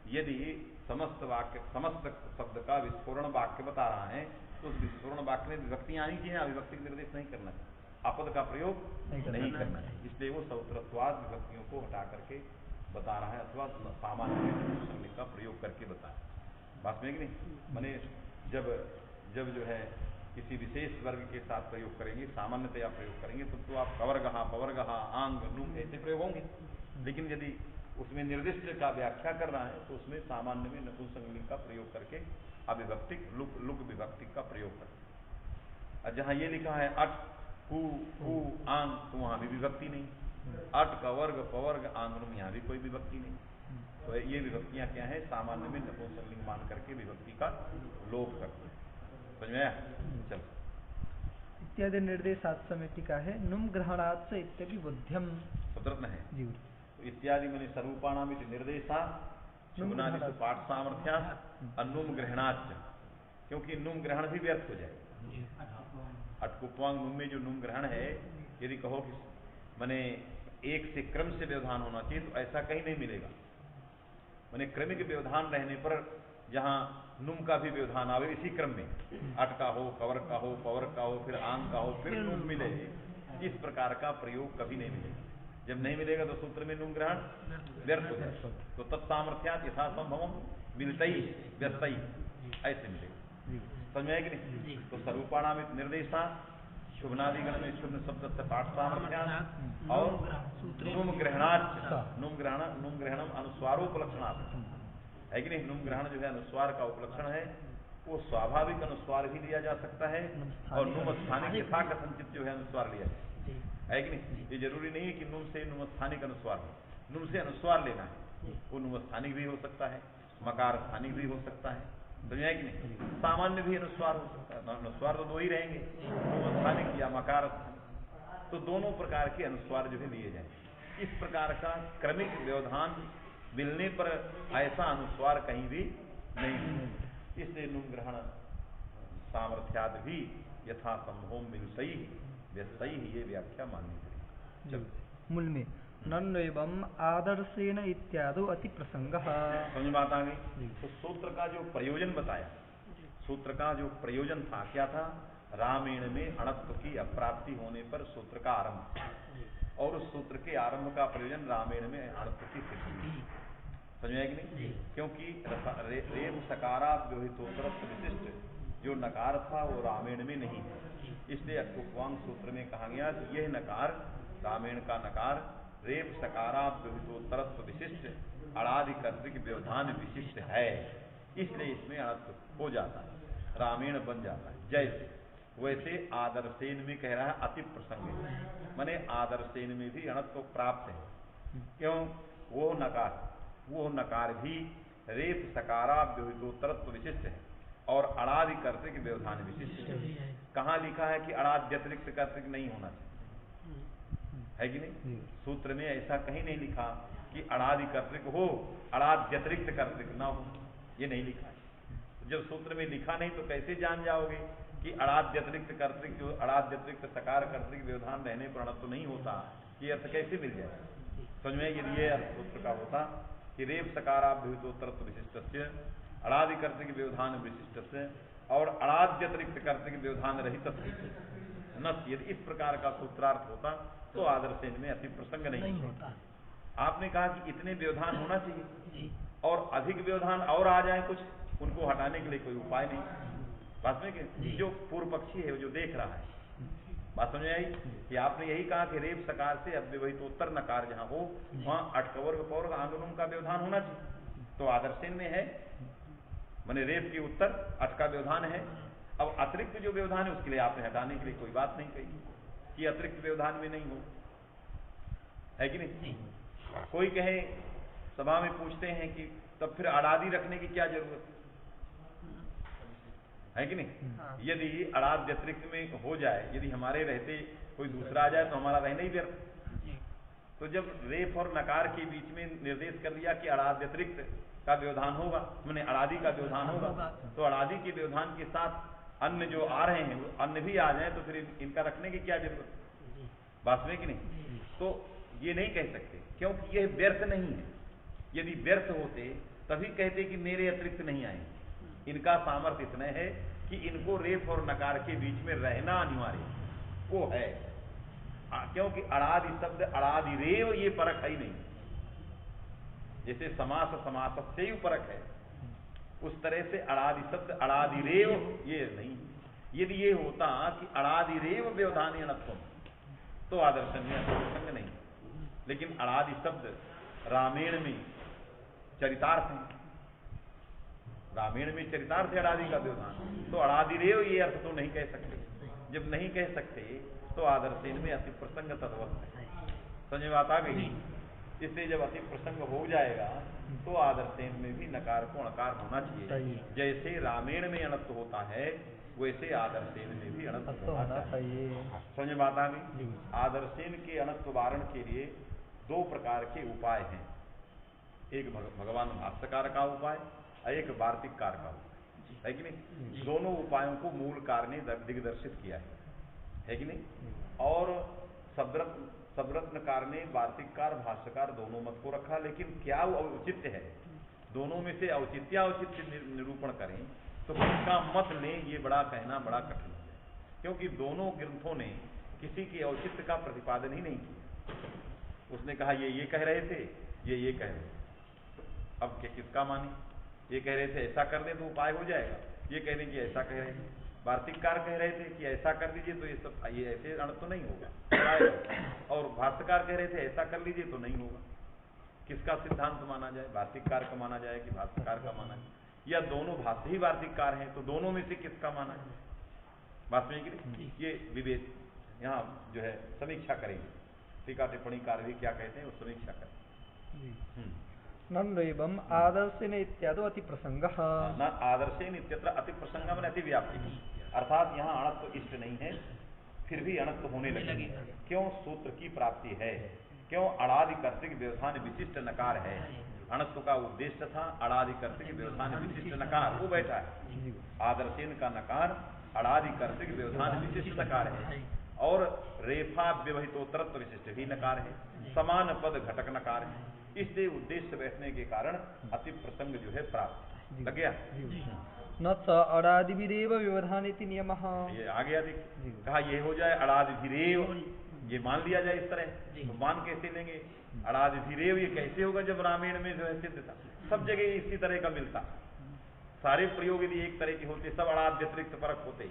यदि समस्त वाक्य समस्त शब्द का विस्फोरण वाक्य बता रहा है तो उस विस्फोरण वाक्य में विभक्तियां आनी चाहिए, अभिव्यक्तिक निर्देश नहीं करना चाहिए, अपद का प्रयोग नहीं करना है। इसलिए वो सौत्रत्वाद विभक्तियों को हटा करके बता रहा है अथवा सामान्य शब्द का प्रयोग करके बता रहा है। वास्तविक नहीं माने जब जब जो है किसी विशेष वर्ग के साथ प्रयोग करेंगे, सामान्यतया प्रयोग करेंगे तो आप कवर्गः पवर्गः आंग नुम ऐसे प्रयोग होंगे। लेकिन यदि उसमें निर्दिष्ट का व्याख्या कर रहा है तो उसमें सामान्य में नपुंसकलिंग का प्रयोग करके अभिव्यक्तिक लुक विभक्तिक का प्रयोग करें। और जहां ये लिखा है अट कु आंग तो वहां भी विभक्ति नहीं, अट कवर्ग पवर्ग आंग नुम यहाँ भी कोई विभक्ति नहीं। तो ये विभक्तियां क्या है? सामान्य में नपुंसकलिंग मान करके विभक्ति का लोप करते हैं। समझ में आया? चल इत्यादि निर्देशात् समय टीका है नुम ग्रहणात् इत्यादि बुद्ध्यम सत्रत्न है जी। तो इत्यादि मैंने स्वरूपाणाम निर्देशा शुभनादि से पाठ सामर्थ्यात् अनुम ग्रहणाच, क्योंकि नुम ग्रहण भी व्यर्थ हो जाए। अटकुपवांग नुम में जो नुम ग्रहण है यदि कहो कि मैंने एक से क्रम से व्यवधान होना चाहिए तो ऐसा कहीं नहीं मिलेगा। मैंने क्रमिक व्यवधान रहने पर जहां नुम का भी व्यवधान आवे इसी क्रम में, अट का हो कवर्ग का हो पवर्ग का हो फिर आंग का हो फिर नुम मिले, इस प्रकार का प्रयोग कभी नहीं मिलेगा। जब नहीं मिलेगा तो सूत्र में नुम ग्रहण व्यर्थ हो जाए। तो तत्सामर्थ्यात् यथासंभवम मिलतई व्यस्तई ऐसे मिलेगा। समझ में आएगी नहीं? तो स्वरूपाणाम निर्देशा शुभनादिगण में शुभ शब्द से पाठ सामर्थ्यात् और नुम ग्रहणात् नुम ग्रहणम अनुस्वारोपलक्षणात् है कि नहीं? नुम ग्रहण जो है अनुस्वार का उपलक्षण है, वो स्वाभाविक अनुस्वार भी लिया जा सकता है और नुम स्थानिक यथा कथनचित जो है अनुस्वार लिया है कि नहीं? ये जरूरी नहीं है कि नुम से नुम स्थानिक अनुस्वार हो, नुम से अनुस्वार लेना है, वो नुम स्थानिक भी हो सकता है, मकार स्थानिक भी हो सकता है, समझे कि नहीं? सामान्य भी अनुस्वार हो सकता है। अनुस्वार तो दो ही रहेंगे, नुम स्थानिक या मकार स्थानिक, तो दोनों प्रकार के अनुस्वार जो है लिए जाए। इस प्रकार का क्रमिक व्यवधान मिलने पर ऐसा अनुस्वार कहीं भी नहीं मिलेगा। इसलिए नुम ग्रहण सामर्थ्याद भी यथा संभव मिलता ही व्यस्तई ही ये व्याख्या माननी पड़ेगी। मूल में नन एवं आदर्शेन इत्यादि अति प्रसंग समझ बात आ गई। तो सूत्र का जो प्रयोजन बताया, सूत्र का जो प्रयोजन था क्या था? रामेण में अणत्व की अप्राप्ति होने पर सूत्र का आरंभ, और उस सूत्र के आरंभ का प्रयोजन रामेण में अणत्व की सिद्धि। समझ में कि नहीं? क्योंकि रेव सकारा व्यवहितोत्तरत्व विशिष्ट जो नकार था वो रामेण में नहीं है, इसलिए अटकुपवांग सूत्र में कहा गया कि यह नकार रामेण का नकार रेव सकारा व्यवहितोत्तरत्व विशिष्ट अड़ादि कर्तृक व्यवधान विशिष्ट है, इसलिए इसमें अणत्व हो जाता है, रामेण बन जाता है। जैसे वैसे आदर्शेन में कह रहा है अति प्रसंग, माने आदर्शेन में भी अणत्व प्राप्त है। क्यों? वो नकार भी रेप सकारा व्यवहितोत्तरत्व विशिष्ट है और अड़ादि कर्तृक व्यवधान विशिष्ट है। कहाँ लिखा है कि अड़ाद्यतिरिक्त कर्तृक नहीं होना चाहिए, है कि नहीं? सूत्र में ऐसा कहीं नहीं लिखा कि अड़ादि कर्तृक हो अड़ाद्यतिरिक्त कर्तृक ना हो, ये नहीं लिखा है। जब सूत्र में लिखा नहीं तो कैसे जान जाओगे कि अड़ाद्यतिरिक्त कर्तृक जो अड़ाद्यतिरिक्त सकार कर्तृक व्यवधान रहने पर अणत्व नहीं होता, ये अर्थ कैसे मिल जाए? समझ में? यदि ये अर्थ सूत्र का होता कि रेप सकाराभ्युतोत्तरत्व विशिष्टस्य अड़ादि कर्तृक व्यवधान विशिष्टस्य और अड़ाद्यतिरिक्त कर्तृक व्यवधान रहित न यदि इस प्रकार का सूत्रार्थ होता तो आदर्शेन में अति प्रसंग नहीं होता। आपने कहा कि इतने व्यवधान होना चाहिए और अधिक व्यवधान और आ जाए कुछ, उनको हटाने के लिए कोई उपाय नहीं। बात में कि जो पूर्व पक्षी है जो देख रहा है, बात समझ आई कि आपने यही कहा कि रेप सकार से अव्यवहितोत्तर नकार जहां हो वहां अटकवर्ग पौर्ग आंगनुम का व्यवधान होना चाहिए, तो आदर्शेन में है, माने रेप के उत्तर अट का व्यवधान है। अब अतिरिक्त जो व्यवधान है उसके लिए आपने हटाने के लिए कोई बात नहीं कही कि अतिरिक्त व्यवधान में नहीं हो, है कि नहीं? कोई कहे, सभा में पूछते हैं कि तब फिर अड़ादी रखने की क्या जरूरत है कि नहीं? यदि अड़ाद व्यतिरिक्त में हो जाए, यदि हमारे रहते कोई दूसरा आ जाए तो हमारा रहना ही व्यर्थ। तो जब रेफ और नकार के बीच में निर्देश कर दिया कि अड़ाद व्यतिरिक्त का व्यवधान होगा, मैंने अड़ादी का व्यवधान होगा, तो अड़ादी के व्यवधान के साथ अन्य जो आ रहे हैं वो अन्य भी आ जाए तो फिर इनका रखने की क्या जरूरत, बात में कि नहीं? तो ये नहीं कह सकते क्योंकि यह व्यर्थ नहीं है। यदि व्यर्थ होते तभी कहते कि मेरे अतिरिक्त नहीं आए। इनका सामर्थ्य इतना है कि इनको रेफ और नकार के बीच में रहना अनिवार्य वो है, क्योंकि अड़ादि शब्द अड़ादि रेव ये परख है ही नहीं। जैसे समास समास से ही परख है, उस तरह से अड़ादि शब्द अड़ादि रेव ये नहीं। यदि ये होता कि अड़ादि रेव व्यवधान अणत्वम तो आदर्शन में प्रसंग नहीं, लेकिन अड़ादि शब्द रामेण में चरितार्थ है, रामेण में चरितार्थ है अड़ादि का व्यवधान, तो अड़ादि रेव ये अर्थ तो नहीं कह सकते। जब नहीं कह सकते तो आदर्शेन में अति प्रसंग तदवस्त है। समझ बात आ गई? इससे जब अति प्रसंग हो जाएगा तो आदर्शेन में भी नकार को अणकार होना चाहिए। जैसे रामेण में अणत्व होता है वैसे आदर्शेन में भी अणत्व होना चाहिए। समझ बात आ गई? आदर्शेन के अणत्व वारण के लिए दो प्रकार के उपाय हैं, एक भगवान भाष्यकार का उपाय और एक वार्तिककार का उपाय, है कि नहीं? दोनों उपायों को मूलकार ने दिग्दर्शित किया है कि नहीं? और शब्दरत्नकार ने वार्तिककार भाष्यकार दोनों मत को रखा, लेकिन क्या औचित्य है दोनों में से औचित्य निरूपण करें तो किसका मत लें ये बड़ा कहना बड़ा कठिन है, क्योंकि दोनों ग्रंथों ने किसी के औचित्य का प्रतिपादन ही नहीं किया। उसने कहा ये कह रहे थे, ये कह रहे थे, अब किसका माने? ये कह रहे थे ऐसा कर दे तो उपाय हो जाएगा, ये कह रहे कि ऐसा कह रहे थे। वार्तिककार कह रहे थे कि ऐसा कर दीजिए तो ये सब ये ऐसे अर्थ तो नहीं होगा, और भाष्यकार कह रहे थे ऐसा कर लीजिए तो नहीं होगा। किसका सिद्धांत माना जाए? वार्तिककार का माना जाए कि भाष्यकार का माना जाए, या दोनों भाष्य ही वार्तिककार हैं तो दोनों में से किसका माना जाए? बात में ये विवेक यहाँ जो है समीक्षा करेंगे, टीका टिप्पणीकार भी क्या कहते हैं वो समीक्षा करें। नन्वेवम आदर्शेन इत्यादि अति प्रसंग न आदर्शेन इत्यत्र अति प्रसंग में अति व्याप्ति, अर्थात यहाँ अणत्व इष्ट नहीं है फिर भी अणत्व होने लगे। क्यों? सूत्र की प्राप्ति है। क्यों? अड़ादि कर्तृक व्यवधान विशिष्ट नकार है। अणत्व का उद्देश्य था अड़ादि कर्तृक व्यवधान विशिष्ट नकार, वो बैठा है। आदर्शेन का नकार अड़ादि कर्तृक व्यवधान विशिष्ट नकार है, और रेफा व्यवहितोत्तरत्व विशिष्ट भी नकार है, समान पद घटक नकार है। इसलिए उद्देश्य बैठने के कारण अति प्रसंग जो है प्राप्त लग गया। न च अड़ादिभिरेव व्यवधानेति नियमः, ये आ गया देख, कहा ये हो जाए अड़ादिभिरेव, ये मान लिया जाए इस तरह, तो मान कैसे लेंगे? अड़ादिभिरेव ये कैसे होगा जब रामायण में जो है सिद्ध था, सब जगह इसी तरह का मिलता, सारे प्रयोग यदि एक तरह के होते, सब अड़ाद व्यतिरिक्त परक होते,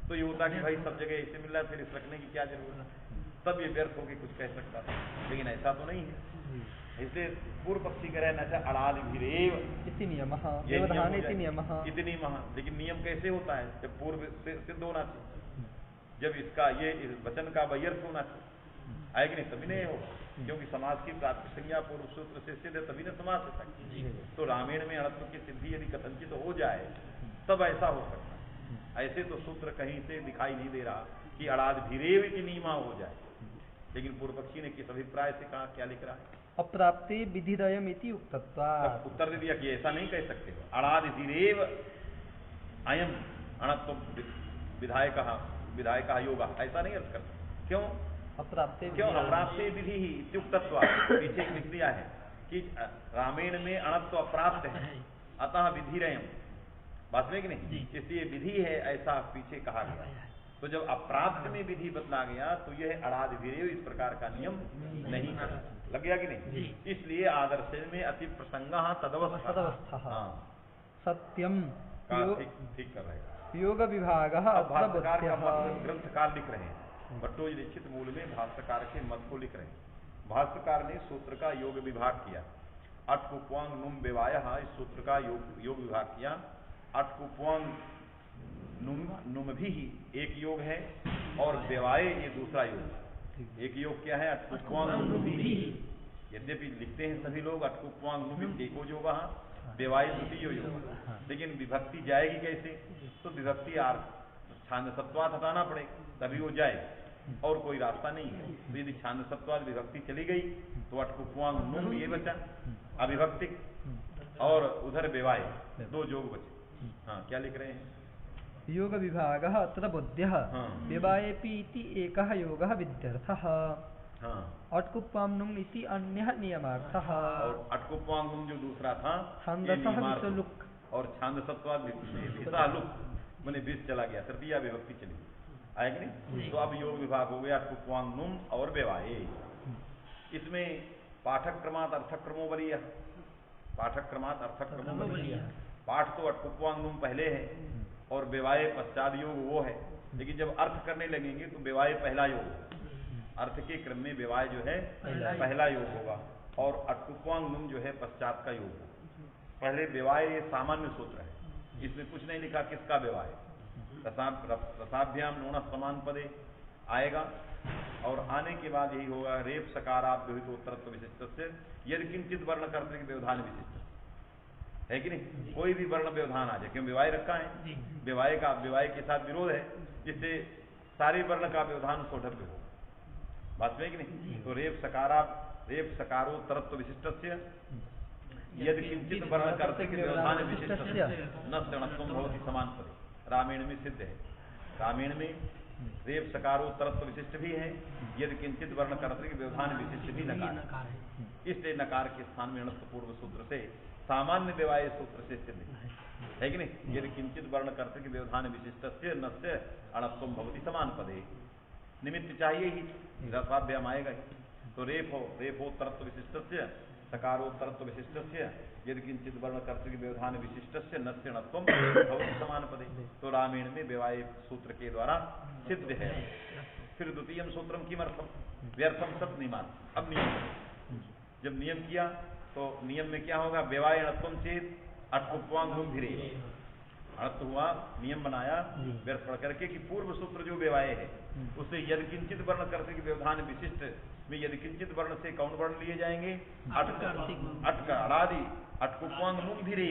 तो ये होता कि भाई सब जगह ऐसे मिल रहा है फिर इस रखने की क्या जरूरत है, तब ये व्यर्थ होकर कुछ कह सकता था, लेकिन ऐसा तो नहीं है। इसलिए पूर्व पक्षी कह रहे न अड़ादिभिरेव इति नियमः, इतनी महा, लेकिन नियम कैसे होता है? जब पूर्व से सिद्ध होना चाहिए, जब इसका ये इस वचन का व्यर्थ होना चाहिए, आएगी नहीं तभी नहीं होगा, क्योंकि समाज की प्राप्ति संज्ञा पूर्व सूत्र से सिद्ध है तभी न समाज से सकती। तो रामायण में अणत्व की सिद्धि यदि कथनचित हो जाए तब ऐसा हो सकता है, ऐसे तो सूत्र कहीं से दिखाई नहीं दे रहा कि अड़ादिभिरेव की नियमा हो जाए, लेकिन पूर्व पक्षी ने किस अभिप्राय से कहा, क्या लिख रहा है? अप्राप्ते विधिदयम् इति उक्तत्वात्, उत्तर दे दिया कि ऐसा नहीं कह सकते, अड़ादिभिरेव अयम अणत्व विधायक योगा, ऐसा नहीं अर्थ करते। क्यों? अप्राप्ते विधि ही इत्युक्तत्वात्, पीछे लिख दिया है कि रामायण में अणत्व अप्राप्त है, अतः विधिरयम, बात में कि नहीं, इसलिए विधि है ऐसा पीछे कहा गया। तो जब अप्राप्त में विधि बतला गया तो यह अड़ाद विरेव इस प्रकार का नियम नहीं है। लग गया कि नहीं? इसलिए आदर्श में अति प्रसंग तदवस्था हाँ सत्यम ठीक कर रहे हैं। योग विभाग भाष्यकार का मत ग्रंथकार लिख रहे हैं, भट्टोजी लिखित मूल में भाष्यकार के मत को लिख रहे हैं। भाष्यकार ने सूत्र का योग विभाग किया। अटकुप्वांग नुम बेवाय, इस सूत्र का योग विभाग किया। अटकुप्वांग नुम भी एक योग है और बेवाय ये दूसरा योग। एक योग क्या है? अटकुप्वांग नुम भी, यद्यपि लिखते हैं सभी लोग अटकुप्वांग नुम एको योग, बेवाय द्वितीय योग, लेकिन विभक्ति जाएगी कैसे? तो विभक्ति छांद सत्वात हटाना पड़े तभी वो जाए, और कोई रास्ता नहीं है। तो यदि छांद सत्वात विभक्ति चली गई तो अटकुप्वांग नुम ये बचा अविभक्तिक, और उधर बेवाय, दो योग बचे। हाँ, क्या लिख रहे हैं? योग विभाग तत्र बुद्ध्य बेवायेपि इति एकः योगः विद्यर्थः। अटकुप्वांग नुम इति अन्यः नियमार्थः। और अटकुप्वांग नुम जो दूसरा था छांदसः विसलुक, और छांद सत्वात विसलुक मैंने बीस चला गया, तृतीया विभक्ति चली, आया कि नहीं? तो अब योग विभाग हो गया अटकुप्वांग नुम और बेवाये। इसमें पाठक क्रमात अर्थक क्रमो बलिया, पाठक क्रमात अर्थक क्रमो बलिया। पाठ तो अटकुप्वांग नुम पहले है और बेवाये पश्चात योग वो है, लेकिन जब अर्थ करने लगेंगे तो बेवाये पहला योग होगा। अर्थ के क्रम में बेवाय जो है पहला योग होगा और अटकुप्वांग नुम जो है पश्चात का योग होगा। पहले बेवाय ये सामान्य सूत्र है, इसमें कुछ नहीं लिखा किसका बेवाय। रसाभ्याम नून समान पदे आएगा, और आने के बाद यही होगा रेप सकाराभ्युहितोत्तरत्व विशिष्ट से यदि किंचित वर्ण कर्तृक व्यवधान विशिष्ट है कि नहीं? कोई भी वर्ण व्यवधान आ जाए, क्यों विवाह रखा है, विवाह के साथ विरोध है, जिससे सारी वर्ण का व्यवधान सोढ़व्य हो। बात में कि नहीं? तो रेप सकारोत्तरत्व विशिष्ट से यदि किंचित वर्ण कर्तृक व्यवधान विशिष्ट न क्षणत्वम भवति समान पदे। रामायण में सिद्ध है, रामायण में रेप सकारोत्तरत्व विशिष्ट भी है, यदि किंचित वर्ण कर्तृक व्यवधान विशिष्ट भी नकार है। इसलिए नकार के स्थान में अणत्व पूर्व सूत्र से सामान्य व्यवाय सूत्र से सिद्ध है कि नहीं? यदि किंचित वर्ण कर्तृक व्यवधान विशिष्ट से न से अणत्वम भवति समान पदे। निमित्त चाहिए ही, रसाभ्याम आएगा ही। तो रेप हो तरत्व विशिष्ट से सकारोत्तरत्व विशिष्ट से यदि किंचित वर्ण कर्तृक व्यवधान विशिष्ट से नस्य णत्वम भवति समान पदे। तो रामायण में व्यवाय सूत्र के द्वारा सिद्ध है। फिर द्वितीय सूत्रम किमर्थम व्यर्थम सत नियमान। अब नियम, जब नियम किया तो नियम में क्या होगा? व्यवाय णत्वम चेत अटकुप्वांग नुम भिरे, अणत्व हुआ, नियम बनाया व्यर्थ पढ़ करके कि पूर्व सूत्र जो व्यवाय है उससे यदि किंचित वर्ण कर्तृक व्यवधान विशिष्ट में यदि किंचित वर्ण से कौन वर्ण लिए जाएंगे? अट का अड़ादि अटकुप्वांग नुम भिरे,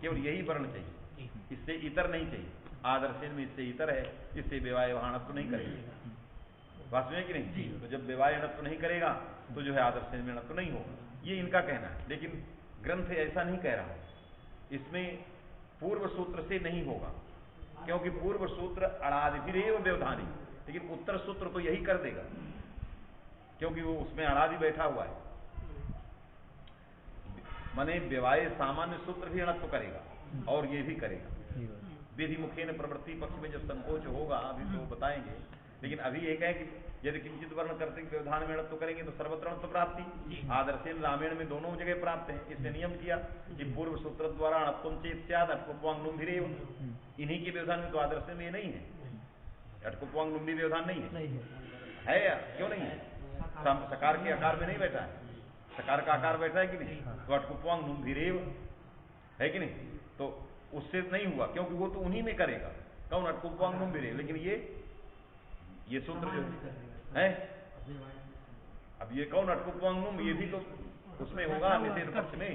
केवल यही वर्ण चाहिए, इससे इतर नहीं चाहिए। आदर्शन में इससे इतर है, इससे व्यवाय वहां अणत्व नहीं करेगा। बात में कि नहीं? तो जब व्यवाय अणत्व नहीं करेगा तो जो है आदर्शन में अणत्व नहीं होगा, ये इनका कहना है। लेकिन ग्रंथ ऐसा नहीं कह रहा, इसमें पूर्व सूत्र से नहीं होगा, क्योंकि पूर्व सूत्र अड़ादिभिरेव व्यवधानी, लेकिन उत्तर सूत्र तो यही कर देगा, क्योंकि वो उसमें अड़ादि बैठा हुआ है। माने व्यवाय सामान्य सूत्र भी अणत्व करेगा और ये भी करेगा। विधि मुखेन प्रवृत्ति पक्ष में जब संकोच होगा अभी तो बताएंगे, लेकिन अभी एक है कि यदि किंचित वर्ण कर्तृक व्यवधान में अणत्व करेंगे तो सर्वत्र अणत्व प्राप्ति। आदर्शन रामायण में दोनों जगह प्राप्त है। इसने नियम किया कि पूर्व सूत्र द्वारा अणत्वम चेत स्यात् अटकुप्वांग नुम भिरेव। इन्हीं के व्यवधान में तो आदर्शन में ये नहीं है, अटकुप्वांग नुम भी व्यवधान नहीं है या क्यों नहीं है? सकार के आकार में नहीं बैठा है, सकार का आकार बैठा है कि नहीं? तो अटकुप्वांग नुम भिरेव है कि नहीं? तो उससे नहीं हुआ, क्योंकि वो तो उन्हीं में करेगा, कौन? अटकुप्वांग नुम भिरेव। लेकिन ये सूत्र जो है, अब ये कौन? अटकुप्वांग नुम, ये भी तो उसमें होगा निषेध पक्ष में।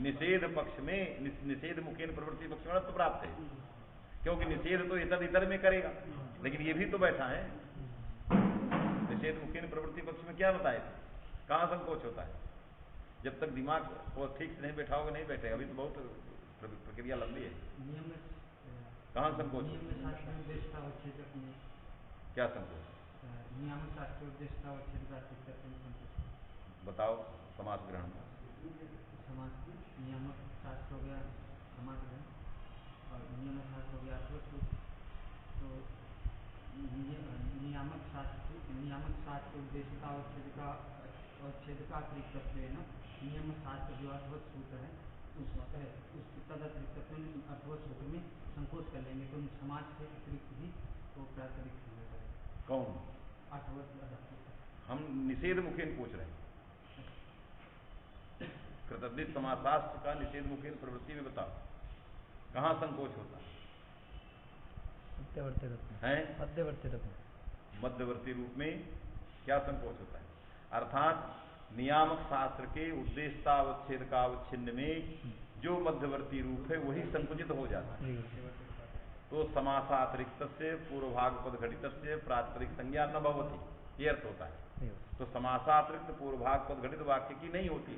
निषेध पक्ष में निषेध मुखेन प्रवृत्ति पक्ष में तो प्राप्त है, क्योंकि निषेध तो इतर इतर में करेगा, लेकिन ये भी तो बैठा है। निषेध मुखेन प्रवृत्ति पक्ष में क्या बताए थे? कहाँ संकोच होता है? जब तक दिमाग वो ठीक से नहीं बैठा होगा नहीं बैठेगा। अभी तो बहुत प्रक्रिया लंबी है। कहाँ संकोच? क्या संकोच? बताओ। समास ग्रहण नियामक शास्त्र हो गया समास ग्रहण और नियम शास्त्र हो गया। तो नियामक शास्त्र उद्देश्यता अवच्छेद का अतिरिक्त नियम शास्त्र जो अर्थवत सूत्र है उस तद अतिरिक्त अर्थवत सूत्र में संकोच कर लेंगे तो समाज से अतिरिक्त ही तो प्रातिरिक्त हो जाएगा। कौन? अर्थवत हम निषेध मुखेन पूछ रहे हैं। कृतज्ञ समाजशास्त्र का निषेध मुखेन प्रवृत्ति में बताओ कहाँ संकोच होता है? मध्यवर्ती रूप में क्या संकोच होता है? अर्थात नियामक शास्त्र के उद्देश्यता अवच्छेद का अवच्छिन्न में जो मध्यवर्ती रूप है वही संकुचित हो जाता है। तो समासातिरिक्त से पूर्वभाग पद घटित से प्रातिरिक्त संज्ञा न भवती, ये अर्थ होता है। तो समासातिरिक्त पूर्वभाग पद घटित वाक्य की नहीं होती,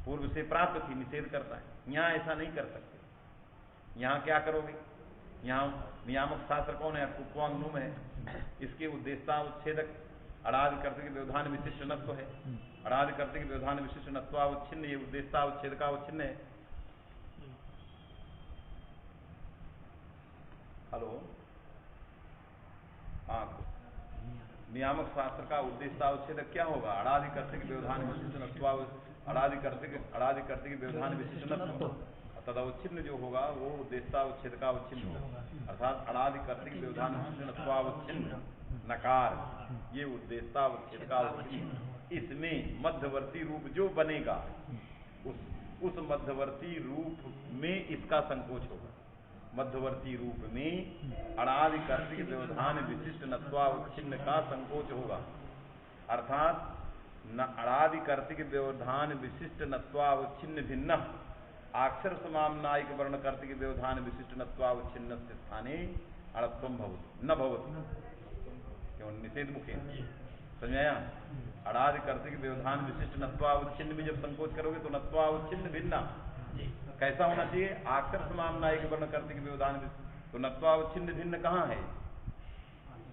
पूर्व से प्राप्त थी, निषेध करता है। यहाँ ऐसा नहीं कर सकते। यहाँ क्या करोगे? यहाँ नियामक शास्त्र कौन है? उपवांगनुम है। इसके उद्देश्यता उच्छेदक अड़ादि कर्तृ के व्यवधान विशिष्ट नत्व है। अड़ादि कर्तृ के व्यवधान विशिष्ट नत्वावच्छिन्न, ये उद्देश्यता उच्छेद का अवच्छिन्न है। हेलो, हाँ, नियामक शास्त्र का उद्देश्यता उच्छेदक क्या होगा? अड़ादि कर्तृ के व्यवधान विशिष्ट नत्व, अड़ादि कर्तृ के व्यवधान विशिष्ट नत्व, तदवच्छिन्न जो होगा वो उद्देश्यता उच्छेद का अवच्छिन्न होगा। अर्थात अड़ादि कर्तृ के व्यवधान विशिष्ट नत्वावच्छिन्न नकार, ये उद्देश्यता उच्छेद का अवच्छिन्न। इसमें मध्यवर्ती रूप जो बनेगा उस मध्यवर्ती रूप में इसका संकोच होगा। मध्यवर्ती रूप में अड़ादि कर्तृ के व्यवधान विशिष्ट नत्वावच्छिन्न का संकोच होगा। अर्थात अड़ादि कर्तृ के व्यवधान विशिष्ट नत्वावच्छिन्न भिन्न अक्षर समाम्नायिक वर्ण कर्तृ के व्यवधान विशिष्ट नत्वावच्छिन्न स्थाने अणत्वम भवति न भवति। क्यों? निषेध मुखे समझाया। अड़ादि कर्तृ के व्यवधान विशिष्ट नत्वावच्छिन्न में जब संकोच करोगे तो नत्वावच्छिन्न भिन्न कैसा होना चाहिए? अक्षर समाम्नायिक वर्ण कर्तृ के व्यवधान, तो नत्वावच्छिन्न भिन्न कहाँ है?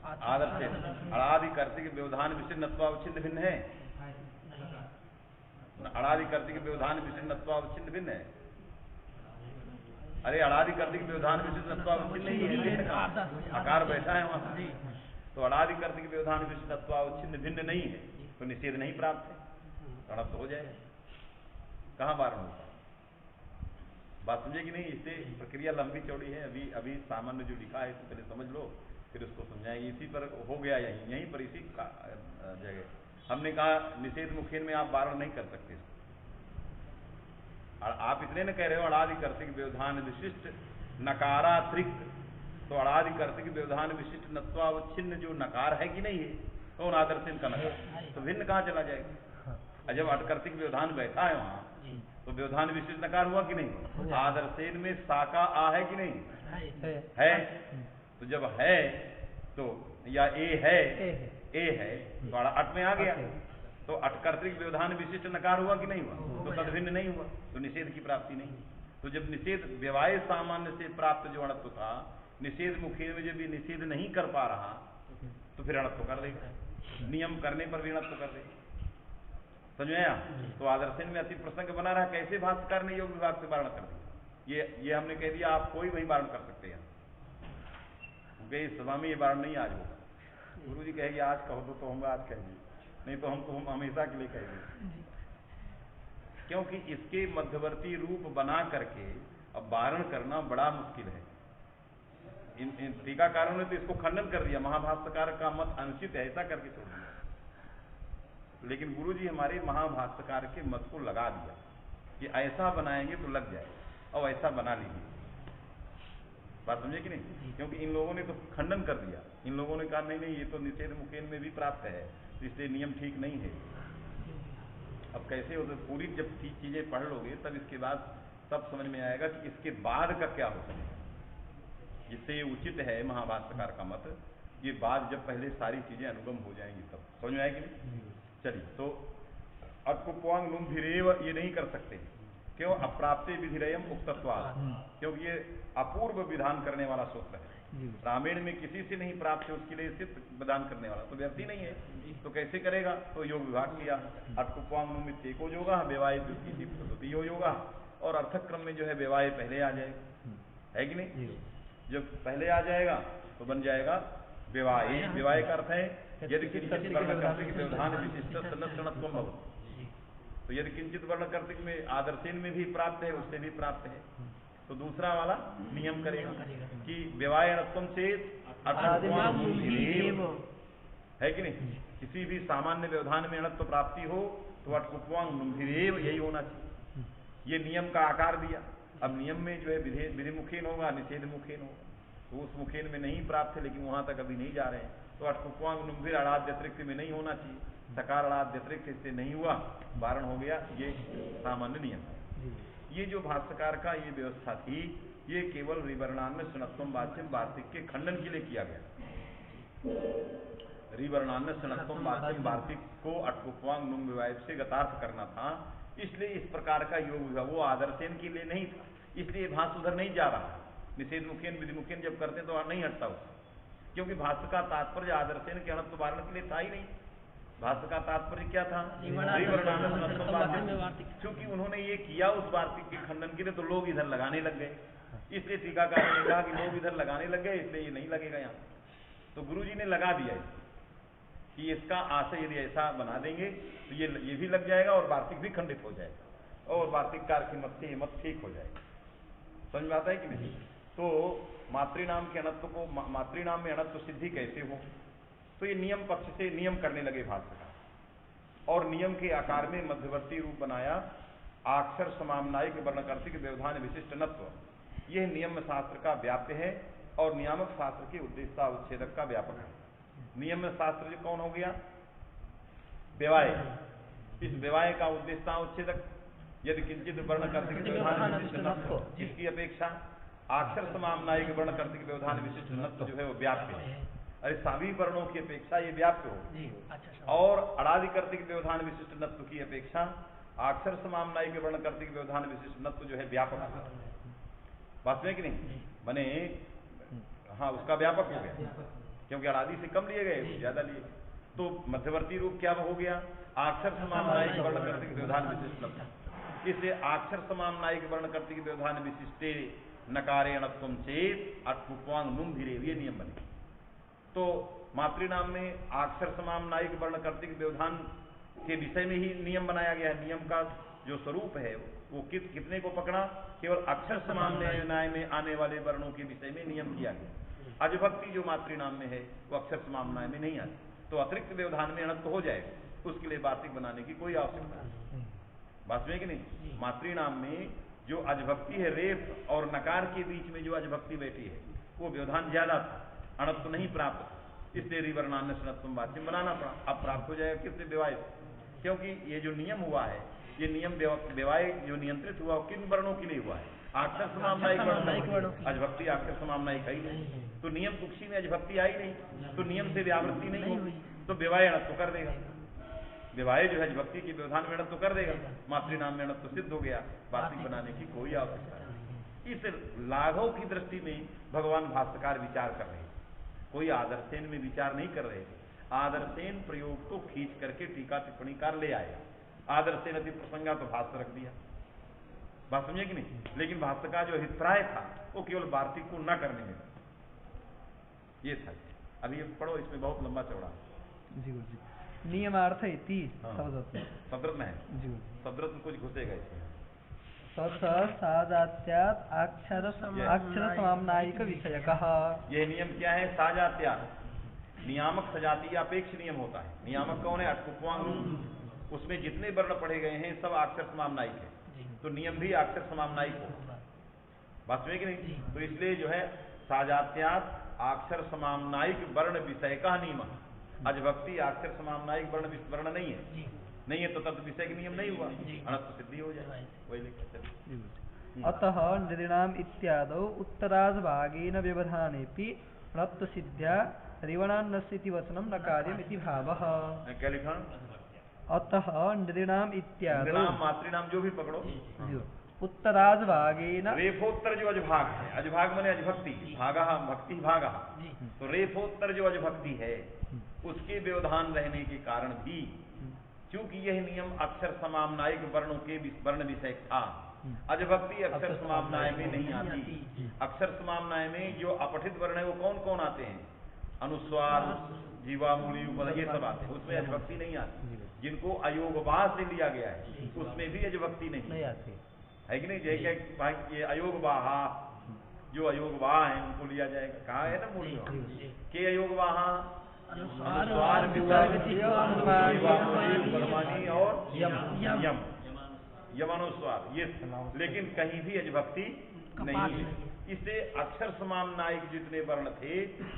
आदर्श है। अड़ादि कर्तृ के व्यवधान विशिष्ट नत्वावच्छिन्न भिन्न है। अड़ादि कर्तृ के व्यवधान विशिष्ट नत्वावच्छिन्न भिन्न है। अरे अड़ादि कर्तृ के व्यवधान विशिष्ट नत्वावच्छिन्न नहीं है, आकार बैठा है वहां। तो अड़ादि कर्तृ के व्यवधान विशिष्ट नत्वावच्छिन्न भिन्न नहीं है तो निषेध नहीं प्राप्त है, रणत्व हो जाएगा। कहाँ वारण होता है? बात समझे कि नहीं? इससे प्रक्रिया लंबी चौड़ी है। अभी सामान्य जो लिखा है इसको पहले समझ लो, फिर उसको समझाएंगे। इसी पर हो गया, यहीं पर इसी जगह हमने कहा निषेध मुखेन में आप वारण नहीं कर सकते। आप इतने न कह रहे हो अड़ादि कर्तृ के व्यवधान विशिष्ट नकारातिरिक्त, तो अड़ादि कर्तृ के व्यवधान विशिष्ट नत्वावच्छिन्न जो नकार है कि नहीं है, कौन? आदर्शन का नकार, तो भिन्न कहाँ चला जाएगा? और जब अटकर्तृ के व्यवधान बैठा है वहां तो व्यवधान विशिष्ट नकार हुआ कि नहीं? आदर्शन में साका आ है कि नहीं? है। तो जब है तो या ए है तो अट में आ गया, तो अटकर्तृक व्यवधान विशिष्ट नकार हुआ कि नहीं हुआ? तो तदभिन्न नहीं हुआ, तो निषेध की प्राप्ति नहीं। तो जब निषेध व्यवहार सामान्य से प्राप्त जो अणत्व था, निषेध मुखे में जब ये निषेध नहीं कर पा रहा तो फिर अणत्व कर देगा, नियम करने पर भी अणत्व कर देगा। समझ में आया? तो आदर्शन में अति प्रसंग बना रहा। कैसे भाष्यकार ने योग विभाग से वारण कर दिया? ये हमने कह दिया आप कोई वही वारण कर सकते हैं। सभा में ये वारण नहीं आज होगा। गुरु जी कहेंगे आज कहो तो हम आज कहेंगे, नहीं तो हम हमेशा के लिए कहेंगे। क्योंकि इसके मध्यवर्ती रूप बना करके अब वारण करना बड़ा मुश्किल है। इन टीकाकारों ने तो इसको खंडन कर दिया, महाभाष्यकार का मत अनुचित है ऐसा करके छोड़ दिया। लेकिन गुरु जी हमारे महाभाष्यकार के मत को लगा दिया कि ऐसा बनाएंगे तो लग जाए, और ऐसा बना लीजिए। बात समझे कि नहीं? क्योंकि इन लोगों ने तो खंडन कर दिया। इन लोगों ने कहा नहीं ये तो निषेध मुखेन में भी प्राप्त है, इसलिए नियम ठीक नहीं है। अब कैसे हो? तो पूरी जब चीजें पढ़ लोगे तब इसके बाद तब समझ में आएगा कि इसके बाद का क्या हो सकेगा। जिससे ये उचित है महाभाष्यकार का मत, ये बात जब पहले सारी चीजें अनुगम हो जाएंगी तब समझ में आएगी नहीं। चलिए, तो अटकुप्वांग नुम भिरेव ये नहीं कर सकते। क्यों? अप्राप्ते विधिरयम उक्तत्वात्, क्योंकि ये अपूर्व विधान करने वाला सूत्र है। रामायण में किसी से नहीं प्राप्त है, उसके लिए सिर्फ विधान करने वाला तो व्यक्ति नहीं है, तो कैसे करेगा? तो योग विभाग किया। अटकुप्वांग नुम एको योगा व्यवाय द्वितीय योगा, और अर्थक्रम में जो है व्यवाय पहले आ जाए, है कि नहीं? जब पहले आ जाएगा तो बन जाएगा विवाहे। विवाहे का अर्थ है यदि किंचित वर्ण कर्तृक व्यवधान विशिष्ट सन्नत्व भवति। तो यदि किंचित वर्ण कर्तृक में आदर्शेन में भी प्राप्त है, उससे भी प्राप्त है, तो दूसरा वाला नियम करेगा कि विवाहत्वम चेत है कि नहीं। किसी भी सामान्य व्यवधान में अणत्व प्राप्ति हो तो अटकुपवांग नुम्भिरेव, यही होना चाहिए। ये नियम का आकार दिया। अब नियम में जो है विधि मुखेन होगा, निषेध मुखेन होगा, तो उस मुखेन में नहीं प्राप्त है, लेकिन वहां तक अभी नहीं जा रहे हैं, तो अटकुपवांग नुम्भिर अड़ाद्य अतिरिक्त में नहीं होना चाहिए, सकार अड़ाद्य अतिरिक्त इससे नहीं हुआ, वारण हो गया। ये सामान्य नियम है। ये जो भाष्यकार का ये व्यवस्था थी, ये केवल रिवर्णान्य सुनत्वम वाच्यम वार्तिक के खंडन के लिए किया गया। रिवर्णान्य सुनत्वम वाच्यम वार्तिक को अटकुपवांग नुम विवाह से गतार्थ करना था, इसलिए इस प्रकार का योग हुआ। वो आदर्शेन के लिए नहीं था, इसलिए भाष्य उधर नहीं जा रहा। निषेध मुखेन विधि मुखेन जब करते हैं तो नहीं हटता उससे, क्योंकि भाष्य का तात्पर्य आदर्शेन के अणत्व वारण के लिए था ही नहीं। भाष्य का तात्पर्य क्या था? क्योंकि उन्होंने ये किया उस वार्तिक के खंडन के लिए, तो लोग इधर लगाने लग गए, इसलिए टीकाकार ने कहा कि लोग इधर लगाने लग गए, इसलिए ये नहीं लगेगा यहाँ। तो गुरुजी ने लगा दिया कि इसका आशय यदि ऐसा बना देंगे तो ये भी लग जाएगा और वार्तिक भी खंडित हो जाएगा और वार्तिककार की मत से ये मत ठीक हो जाएगा। समझ में आता है कि नहीं? तो मातृनाम के अणत्व को, मातृनाम में अणत्व सिद्धि कैसे हो, तो ये नियम पक्ष से नियम करने लगे भाष्यकार, और नियम के आकार में मध्यवर्ती रूप बनाया अक्षर समामनायिक वर्णकर्तृक व्यवधान विशिष्ट नत्व। यह नियम शास्त्र का व्याप्य है और नियामक शास्त्र के उद्देश्यता उच्छेदक का व्यापक है। नियम शास्त्र जो कौन हो गया? व्यवाय। इस व्यवाय का उद्देश्यता उच्छेदक यदि किंचित वर्णकर्तृक व्यवधान विशिष्ट नत्व, इसकी अपेक्षा अक्षर समामनायिक वर्णकर्तृक व्यवधान विशिष्ट नत्व जो है वो व्याप्य है। अरे सभी वर्णों की अपेक्षा ये व्याप्य हो, और अड़ादिकर्तृक व्यवधान विशिष्ट नत्व की अपेक्षा अक्षर समामनायिक वर्णकर्तृक व्यवधान विशिष्ट नत्व जो है व्यापक है। बात में कि नहीं बने? हाँ, उसका व्यापक हो गया, क्योंकि अड़ादि से कम लिए गए, ज्यादा लिए। तो मध्यवर्ती रूप क्या हो गया? अक्षर समामनायिक वर्णकर्तृक व्यवधान विशिष्ट नत्व। इसलिए अक्षर समामनायिक वर्णकर्तृक व्यवधान विशिष्टे नकारे अणत्वम चेत अटकुपवांग नुम धीरे, ये नियम बने। तो मातृनाम में अक्षर समामनायिक वर्णकर्तृक व्यवधान के विषय में ही नियम बनाया गया है। नियम का जो स्वरूप है वो कितने को पकड़ा? केवल अक्षर समामनाय में आने वाले वर्णों के विषय में नियम किया गया। अजभक्ति जो मातृनाम में है वो अक्षर समामनाय में नहीं आती, तो अतिरिक्त व्यवधान में अणत्व हो जाएगा, उसके लिए वार्तिक बनाने की कोई आवश्यकता नहीं। बात में कि नहीं? मातृनाम में जो अजभक्ति है, रेफ और नकार के बीच में जो अजभक्ति बैठी है, वो व्यवधान ज्यादा था, अणत्व नहीं प्राप्त, इसलिए रिवर्णान्य सनत्वम वाच्यम बनाना पड़ा। अब प्राप्त हो जाएगा किससे? विवाह, क्योंकि ये जो नियम हुआ है, ये नियम विवाह जो नियंत्रित हुआ किन वर्णों के लिए हुआ है? अक्षर समामनायिक वर्ण। अजभक्ति अक्षर समामनायिक आई नहीं, तो नियम कुक्षी में अजभक्ति आई नहीं, तो नियम से व्यावृत्ति नहीं हुई, तो विवाह अणत्व कर देगा। विवाह जो है अजभक्ति की व्यवधान में अणत्व कर देगा, मातृनाम में अणत्व सिद्ध हो गया, वार्तिक बनाने की कोई आवश्यकता नहीं। इस लाघव की दृष्टि में भगवान भाष्यकार विचार कर रहे हैं, कोई आदर्शेन में विचार नहीं कर रहे थे। आदर्शेन प्रयोग को खींच करके टीका टिप्पणीकार ले आया, आदर्शेन अति प्रसंगा तो भाष्य रख दिया। बात समझे कि नहीं? लेकिन भाष्य का जो अभिप्राय था वो केवल वार्तिक को न करने में ये था। अभी ये पढ़ो, इसमें बहुत लंबा चौड़ा जी जी। नियमार्थ इति शब्दरत्न है जी, शब्दरत्न कुछ घुसेगा इसमें। साजात्यात् अक्षर समामनायिक विषयकः। यह नियम क्या है? साजात्यात्, नियामक सजातीय अपेक्ष नियम होता है। नियामक कौन है? अटकुपवांग। उसमें जितने वर्ण पढ़े गए हैं सब अक्षर समामनायिक है, तो नियम भी अक्षर समामनायिक हो। बात में कि नहीं? तो इसलिए जो है साजात्यात् अक्षर समामनायिक वर्ण विषय का नियम। अजभक्ति अक्षर समामनायिक वर्ण नहीं है, नहीं है तो तद विषय के नियम नहीं हुआ, अणत्व सिद्धि हो जाए। वही लिखते। अतः नृणाम इत्यादौ उत्तरार्धभागेन व्यवधानेपि अणत्व सिद्ध्या रिवणान्नस्यति वचनं न कार्यम् इति भावः। क्या लिखा? अतः नृणाम इत्यादौ, मातृनाम जो भी पकड़ो, उत्तरार्धभागेन, रेफोत्तर जो अजभाग है, अजभाग माने अजभक्ति, भागा भक्ति भागा, तो रेफोत्तर जो अजभक्ति है उसके व्यवधान रहने के कारण भी, क्योंकि यह नियम अक्षर समामनायिक वर्णों के वर्ण विषय था, अजभक्ति अक्षर समाम्नाय में नहीं आती। अक्षर समाम्नाय में जो अपठित वर्ण है वो कौन कौन आते हैं? अनुस्वार, जीवा, मूली, उपद, ये सब आते हैं, उसमें अजभक्ति नहीं आती। जिनको अयोगवाह से लिया गया है उसमें भी अजभक्ति नहीं आती है कि नहीं? जैसे भाई ये अयोगवाह, जो अयोगवाह है उनको लिया जाएगा। कहा है ना मूल में के अयोगवाह? अनुस्वार, विसर्ग, जीवा, मूली, उपधमानी और यम, यमानुस्वार, ये। लेकिन कहीं भी अजभक्ति नहीं है। इससे अक्षर समाम्नायिक जितने वर्ण थे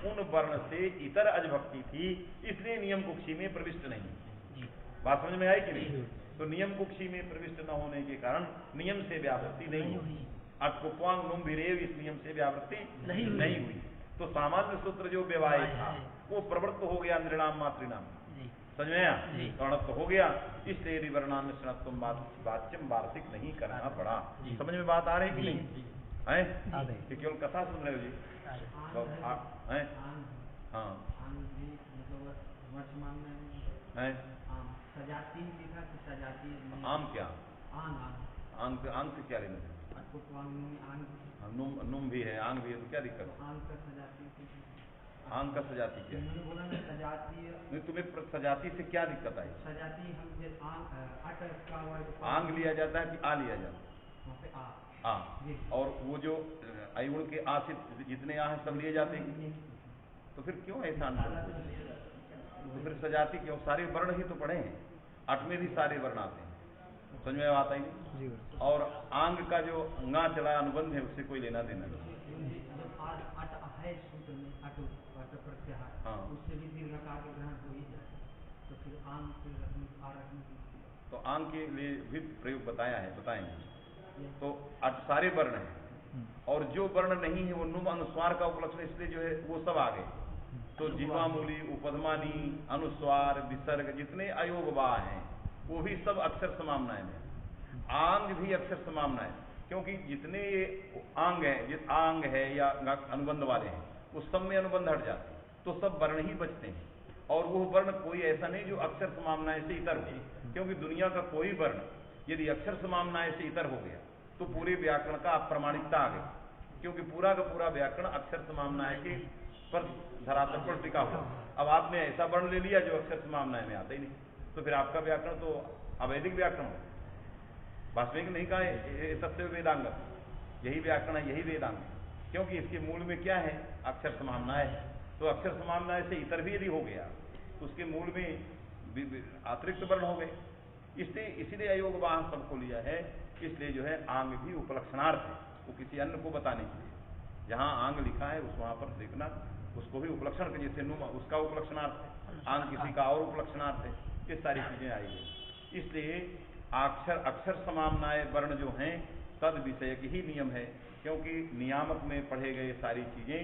उन वर्ण से इतर अजभक्ति थी, इसलिए नियम कुक्षी में प्रविष्ट नहीं। बात समझ में आई कि नहीं? तो नियम कुक्षी में प्रविष्ट न होने के कारण नियम से व्यावृत्ति नहीं हुई। अटकुप्वांग नुम भिरेव, इस नियम से व्यावृत्ति नहीं हुई। तो सामान्य सूत्र जो व्यवहार था वो प्रवृत्त हो गया नृणाम मातृणाम, समझ में आया? प्रणत्व हो गया, इसलिए रिवर्णान शणत्वम वाच्यम वार्षिक नहीं करना पड़ा। समझ में बात आ रही कि नहीं है? कि केवल कथा सुन रहे हो जी? हाँ, सजाती लिखा कि सजाती? आम क्या? आंग से क्या लेना? नुम भी है, आंग भी है, तो क्या दिक्कत है? आंग का सजाती क्या है? नहीं, तुम्हें सजाती से क्या दिक्कत आई? सजाती हम आंग लिया जाता है कि आ लिया जाता है? आ। और वो जो अयुण के आ से जितने आ हैं सब लिए जाते हैं, तो फिर क्यों ऐसा अंतर? तो फिर सजाती क्यों? सारे वर्ण ही तो पढ़े हैं, 8 में भी सारे वर्ण आते हैं, समझ में आता ही। और आंग का जो अंगा चला अनुबंध है उससे कोई लेना देना नहीं। हाँ, उससे भी दीर्घकार के ग्रहण हो ही जाए, तो फिर आंग तो आंग के लिए भी प्रयोग बताया है, बताएंगे। तो सारे वर्ण हैं और जो वर्ण नहीं है वो नुम अनुस्वार का उपलक्षण, इसलिए जो है वो सब आ गए। तो जीवा, मूली, उपधमानी, अनुस्वार, विसर्ग, जितने अयोगवाह हैं वो भी सब अक्षर समाम्नाय में। आंग भी अक्षर समाम्नाय, क्योंकि जितने आंग है, जिस आंग है या अनुबंध वाले हैं उस सब में अनुबंध हट जाते हैं, तो सब वर्ण ही बचते हैं। और वो वर्ण कोई ऐसा नहीं जो अक्षर समाम्नाय से इतर हो, क्योंकि दुनिया का कोई वर्ण यदि अक्षर समाम्नाय से इतर हो गया तो पूरे व्याकरण का अप्रमाणिकता आ गई, क्योंकि पूरा का पूरा व्याकरण अक्षर समाम्नाय के पर धरातल पर टिका हुआ। अब आपने ऐसा वर्ण ले लिया जो अक्षर समाम्नाय में आता ही नहीं, तो फिर आपका व्याकरण तो अवैदिक व्याकरण हो। वास्तविक नहीं कहा तत्व वेदांग, यही व्याकरण है, यही वेदांग, क्योंकि इसके मूल में क्या है? अक्षर समाम्नाय है। तो अक्षर समाम्नाय से इतर भी यदि हो गया तो उसके मूल में अतिरिक्त वर्ण हो गए, इसलिए इसीलिए अयोगवाह सबको लिया है। इसलिए जो है आंग भी उपलक्षणार्थ है, वो किसी अन्य को बताने के लिए। जहाँ आंग लिखा है उस वहां पर देखना, उसको भी उपलक्षण के, जैसे नुम उसका उपलक्षणार्थ है, आंग किसी का और उपलक्षणार्थ है, ये सारी चीजें आई है। इसलिए अक्षर समाम्नाय वर्ण जो हैं तद विषयक ही नियम है, क्योंकि नियामक में पढ़े गए सारी चीजें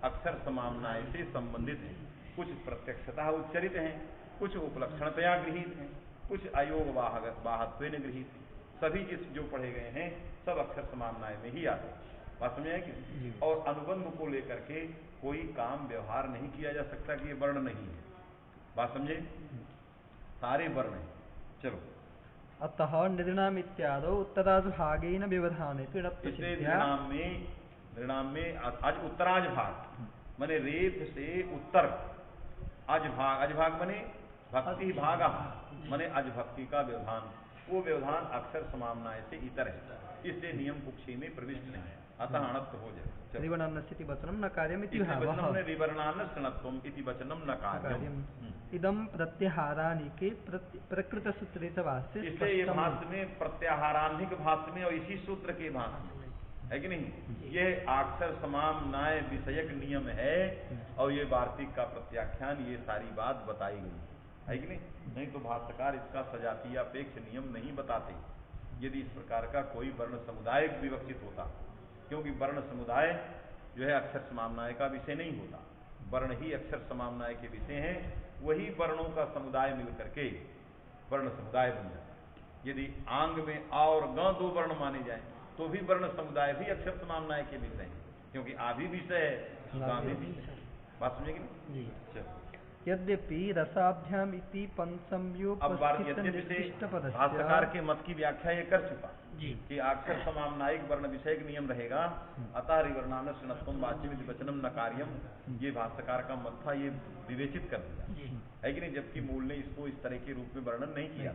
अक्षर समाम्नाय से संबंधित हैं। कुछ प्रत्यक्षतः उच्चरित हैं, कुछ उपलक्षणतया गृहीत हैं, कुछ अयोग वाहत्वेन गृहीत हैं। सभी जो पढ़े गए हैं सब अक्षर समाम्नाय में ही आते हैं। बात समझ आएगी? और अनुबंध को लेकर के कोई काम व्यवहार नहीं किया जा सकता कि ये वर्ण नहीं है। बात समझे? सारे वर्ण हैं। चलो, अतः नृणाम इत्यादो उत्तराज भागेन व्यवधाने नृणाम में आज उत्तराज भाग माने रेफ से उत्तर, अजभाग माने भक्ति भाग माने अजभक्ति का व्यवधान, वो व्यवधान अक्षर समाम्नाय से इतर है, इसलिए नियम कुक्षी में प्रविष्ट नहीं है, अतः अणत्व हो जाए। रिवर्णान्नस्यति वचनं न कार्यम् इति भावः। रिवर्णान्नस्यणत्वम् इति वचनं न कार्यम्। इदं प्रत्याहारानिके प्रकृतसूत्रे च भाष्ये, इसलिए ये भाष्य में प्रत्याहारान्निक भाष्य में और इसी सूत्र के भाष्य में है कि नहीं, ये अक्षर समाम्नाय विषयक नियम है और ये वार्तिक का प्रत्याख्यान, ये सारी बात बताई गई है कि नहीं तो भाष्यकार इसका सजातीयापेक्ष नियम नहीं बताते यदि इस प्रकार का कोई वर्ण समुदाय विवक्षित होता, क्योंकि वर्ण समुदाय जो है अक्षर समाम्नाय का विषय नहीं होता, वर्ण ही अक्षर समाम्नाय के विषय हैं, वही वर्णों का समुदाय मिलकर के वर्ण समुदाय बन जाता है। यदि आंग में आ और ग 2 वर्ण माने जाए तो भी वर्ण समुदाय भी अक्षर समाम्नाय के विषय है, क्योंकि आ भी विषय है, गा भी विषय है। बात समझेगी ना? चलो। यद्यपि रसाभ्याम इति अब पंचम्योपस्थित यद्यपि निर्दिष्ट भाष्यकार के मत की व्याख्या ये कर चुका जी। कि अक्षर समामनायिक वर्ण विषयक नियम रहेगा, अतः रिवर्णान षणत्वम वाच्यमिति वचनम न कार्यम, ये भाष्यकार का मत था, ये विवेचित कर दिया है कि नहीं, जबकि मूल ने इसको इस तरह के रूप में वर्णन नहीं किया।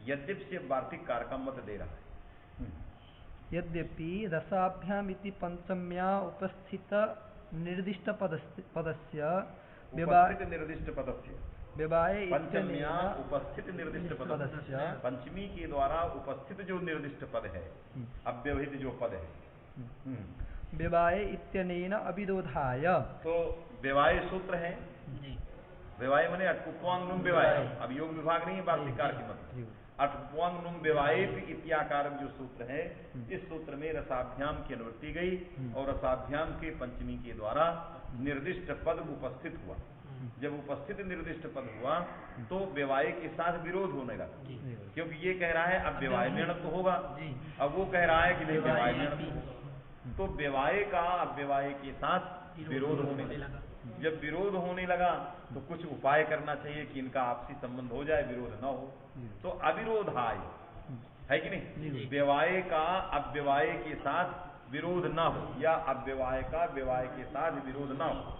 यद्यपि से वार्तिक कार का मत दे रहा है। यद्यपि रसाभ्याम इति पंचम्या उपस्थित निर्दिष्ट पदस्य उपस्थित निर्दिष्ट पदस्य व्यवाये पंचम्या उपस्थित निर्दिष्ट पदस्य, पंचमी के द्वारा उपस्थित जो निर्दिष्ट पद है, अव्यवहित जो पद है, व्यवाये इत्यनेन अविरोधाय, तो व्यवाय सूत्र है। व्यवाय माने अटकुप्वांगनुम व्यवाय, अब योग विभाग नहीं है वार्तिकार की मत। अटकुप्वांगनुम व्यवाय इत्याकारक जो सूत्र है, इस सूत्र में रसाभ्याम की अनुवृत्ति गई और रसाभ्याम के पंचमी के द्वारा निर्दिष्ट पद उपस्थित हुआ। जब उपस्थित निर्दिष्ट पद हुआ तो व्यवाय के साथ विरोध होने लगा, क्योंकि ये कह रहा है अब व्यवाय में तो होगा, अब वो कह रहा है कि नहीं व्यवाय में होगा, तो व्यवाय का अव्यवाय के साथ विरोध होने लगा। जब विरोध होने लगा तो कुछ उपाय करना चाहिए कि इनका आपसी संबंध हो जाए, विरोध न हो, तो अविरोधाय है कि नहीं, व्यवाय का अव्यवाय के साथ विरोध न हो या अव्यवाय का व्यवाय के साथ विरोध न हो,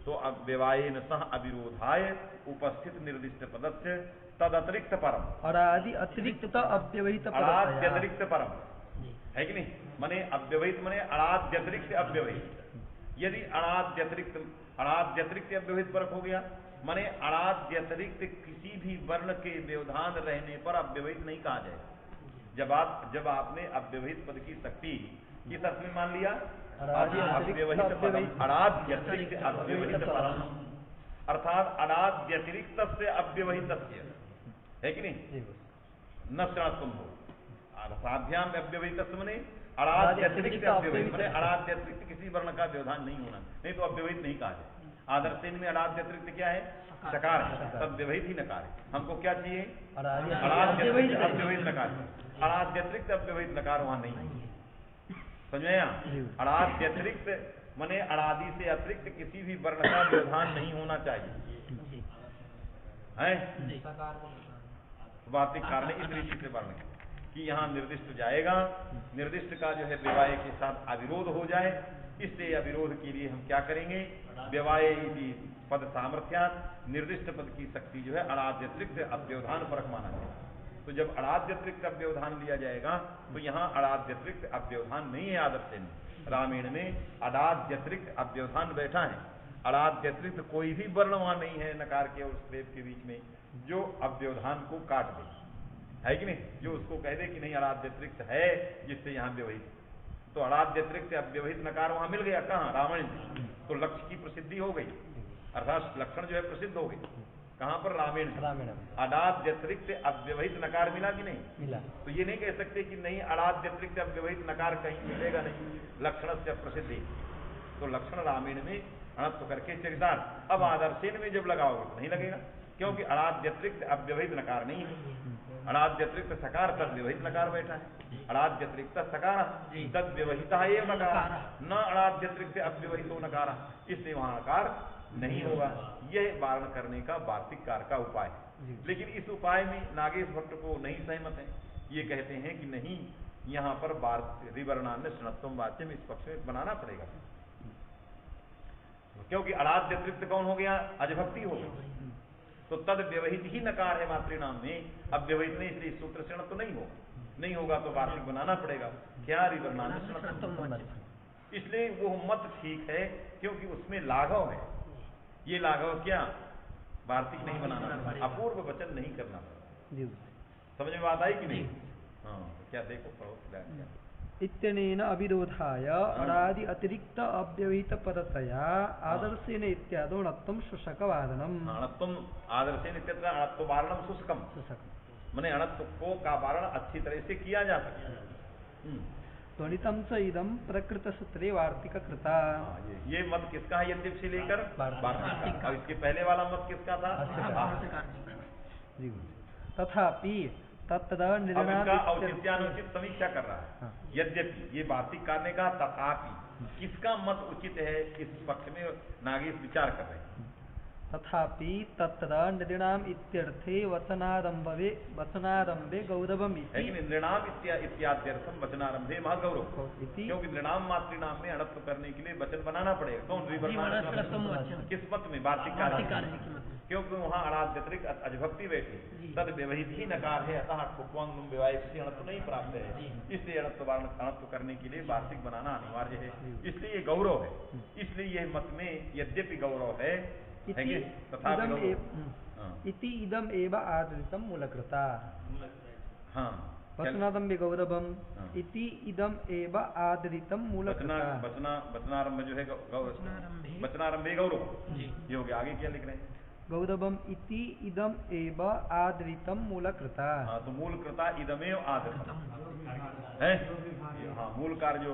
तो अव्यवायेन सह अविरोधाय उपस्थित निर्दिष्ट पदस्य तद अतिरिक्त परम, अरादि अतिरिक्त अव्यवहित अराद्यतिरिक्त परम है कि नहीं, माने अव्यवहित माने अराद्यतिरिक्त अव्यवहित। यदि अराद्यतिरिक्त अव्यवहित फर्क हो गया, माने अराद्यतिरिक्त किसी भी वर्ण के व्यवधान रहने पर अव्यवहित नहीं कहा जाएगा। जब आपने अव्यवहित पद की शक्ति किस अर्थ में मान लिया, अव्यवहित पदम, अराद्यतिरिक्त अव्यवहित परम, अर्थात अराद्यतिरिक्त से अव्यवहित है कि नहीं, न श्रात्म हो रसाभ्याम अव्यवहित मने अराद्यतिरिक्त अव्यवहित मने अराद्यतिरिक्त किसी वर्ण का व्यवधान नहीं होना, नहीं तो अव्यवहित नहीं कहा जाए। आदर्शेन में अराद्यतिरिक्त क्या है, सकार है, तब व्यवहित ही नकार है। हमको क्या चाहिए, अराद्यतिरिक्त अव्यवहित नकार, अराद्यतिरिक्त अव्यवहित नकार वहां नहीं, समझ में आया। अराद्यतिरिक्त मने अरादि से अतिरिक्त किसी भी वर्ण का व्यवधान नहीं होना चाहिए, है वार्तिक कारण इस रीति से वर्ण कि यहाँ निर्दिष्ट जाएगा, निर्दिष्ट का जो है व्यवाय के साथ अविरोध हो जाए, इसलिए अविरोध के लिए हम क्या करेंगे, व्यवाय पद सामर्थ्यात् निर्दिष्ट पद की शक्ति जो है अराद्यतिरिक्त अव्यवधान परक माना जाए। तो जब अराद्यतिरिक्त अव्यवधान लिया जाएगा तो यहाँ अराद्यतिरिक्त अव्यवधान नहीं है। आदर्शेन रामायण में अराद्यतिरिक्त अव्यवधान बैठा है, अराद्यतिरिक्त कोई भी वर्ण वहां नहीं है नकार के और स्लेव के बीच में जो अव्यवधान को काट दे, है कि नहीं, जो उसको कह दे कि नहीं अराद्यतिरिक्त है जिससे यहाँ व्यवहित, तो अराद्यतिरिक्त अव्यवहित नकार वहां मिल गया कहाँ, रामायण में, तो लक्ष्य की प्रसिद्धि हो गई, अर्थात लक्षण जो है प्रसिद्ध हो गई। कहां पर, रामायण में। अराद्यतिरिक्त अव्यवहित नकार मिला कि नहीं मिला, तो ये नहीं कह सकते कि नहीं अराद्यतिरिक्त अव्यवहित नकार कहीं मिलेगा नहीं, लक्षण से प्रसिद्धि, तो लक्षण रामायण में अणत्व करके चरितार्थ। अब आदर्शेन में जब लगाओगे तो नहीं लगेगा, क्योंकि अराद्यतिरिक्त अव्यवहित नकार नहीं है, अराद्यतिरिक्त सकार तद व्यवहित नकार बैठा है, अराद्यतिरिक्त सकार तद व्यवहिता एव नकार, न अराद्यतिरिक्त अव्यवहितो नकार, इसलिए वहां नकार नहीं होगा। यह वारण करने का वार्तिक कार का उपाय है। लेकिन इस उपाय में नागेश भट्ट को नहीं सहमत है, ये कहते हैं कि नहीं, यहाँ पर रिवर्णान्य षणत्वम वाच्यम इस पक्ष में बनाना पड़ेगा, क्योंकि अराद्यतिरिक्त कौन हो गया, अजभक्ति हो गई, तो तद व्यवहित ही नकार है मातृनाम में, अब व्यवहित नहीं, इसलिए सूत्र षणत्व नहीं होगा तो वार्तिक बनाना पड़ेगा, क्या रिवर्णान्य षणत्वम। इसलिए वो मत ठीक है क्योंकि उसमें लाघव है, ये लाघव क्या, वार्तिक नहीं बनाना, अपूर्व वचन नहीं करना, समझ में बात आई कि नहीं। हाँ क्या देखो, इत्यनेन अविरोधाय अरादि अतिरिक्त अव्यवहित पदतया आदर्शेन इत्यादो णत्वं शुष्कवादनम्। णत्वं आदर्शेन इत्यत्र णत्व वारणम शुष्कम, माने अणत्व को का वारण अच्छी तरह से किया जा सकता। ध्वनितं च इदं प्रकृत सूत्रे वार्तिक कृता। ये मत किसका है, यद्यप से लेकर वार्तिक का। इसके पहले वाला मत किसका था, तथापि तत्तद औचित्यानुचित समीक्षा कर रहा है। यद्यपि ये वार्तिक करने का, तथापि किसका मत उचित है, इस पक्ष में नागेश विचार कर रहे हैं। तथापि तत्र नृणाम इत्यर्थे वचनारंभे गौरवम इति नृणाम इत्याद्यर्थम वचनारंभे महागौरव, क्योंकि नृणाम मातृनाम में अणत्व करने के लिए वचन बनाना पड़ेगा। कौन? किस मत में? वार्तिक कार्य, क्योंकि वहाँ अणाद्यतिरिक्त अजभक्ति बैठी, तद व्यवहित ही नकार है, अतः कुक्वांग व्यवायसी अणत्व नहीं प्राप्त है, इसलिए अणत्व करने के लिए वार्तिक बनाना अनिवार्य है, इसलिए ये गौरव है। इसलिए यह मत में यद्यपि गौरव है तथा इति इदम एव आदृतम मूलकृता। हाँ, वचनारंभे गौरवम इति इदम एव आदृतम मूलकृता। वचनारंभ जो है वचनारंभे गौरव, ये हो गया। आगे क्या लिख रहे हैं? गौरवम इति इदम एव आदृतम मूलकृता। हाँ, तो मूलकृता इदमेव आदृतम है। हाँ, मूल कार्य जो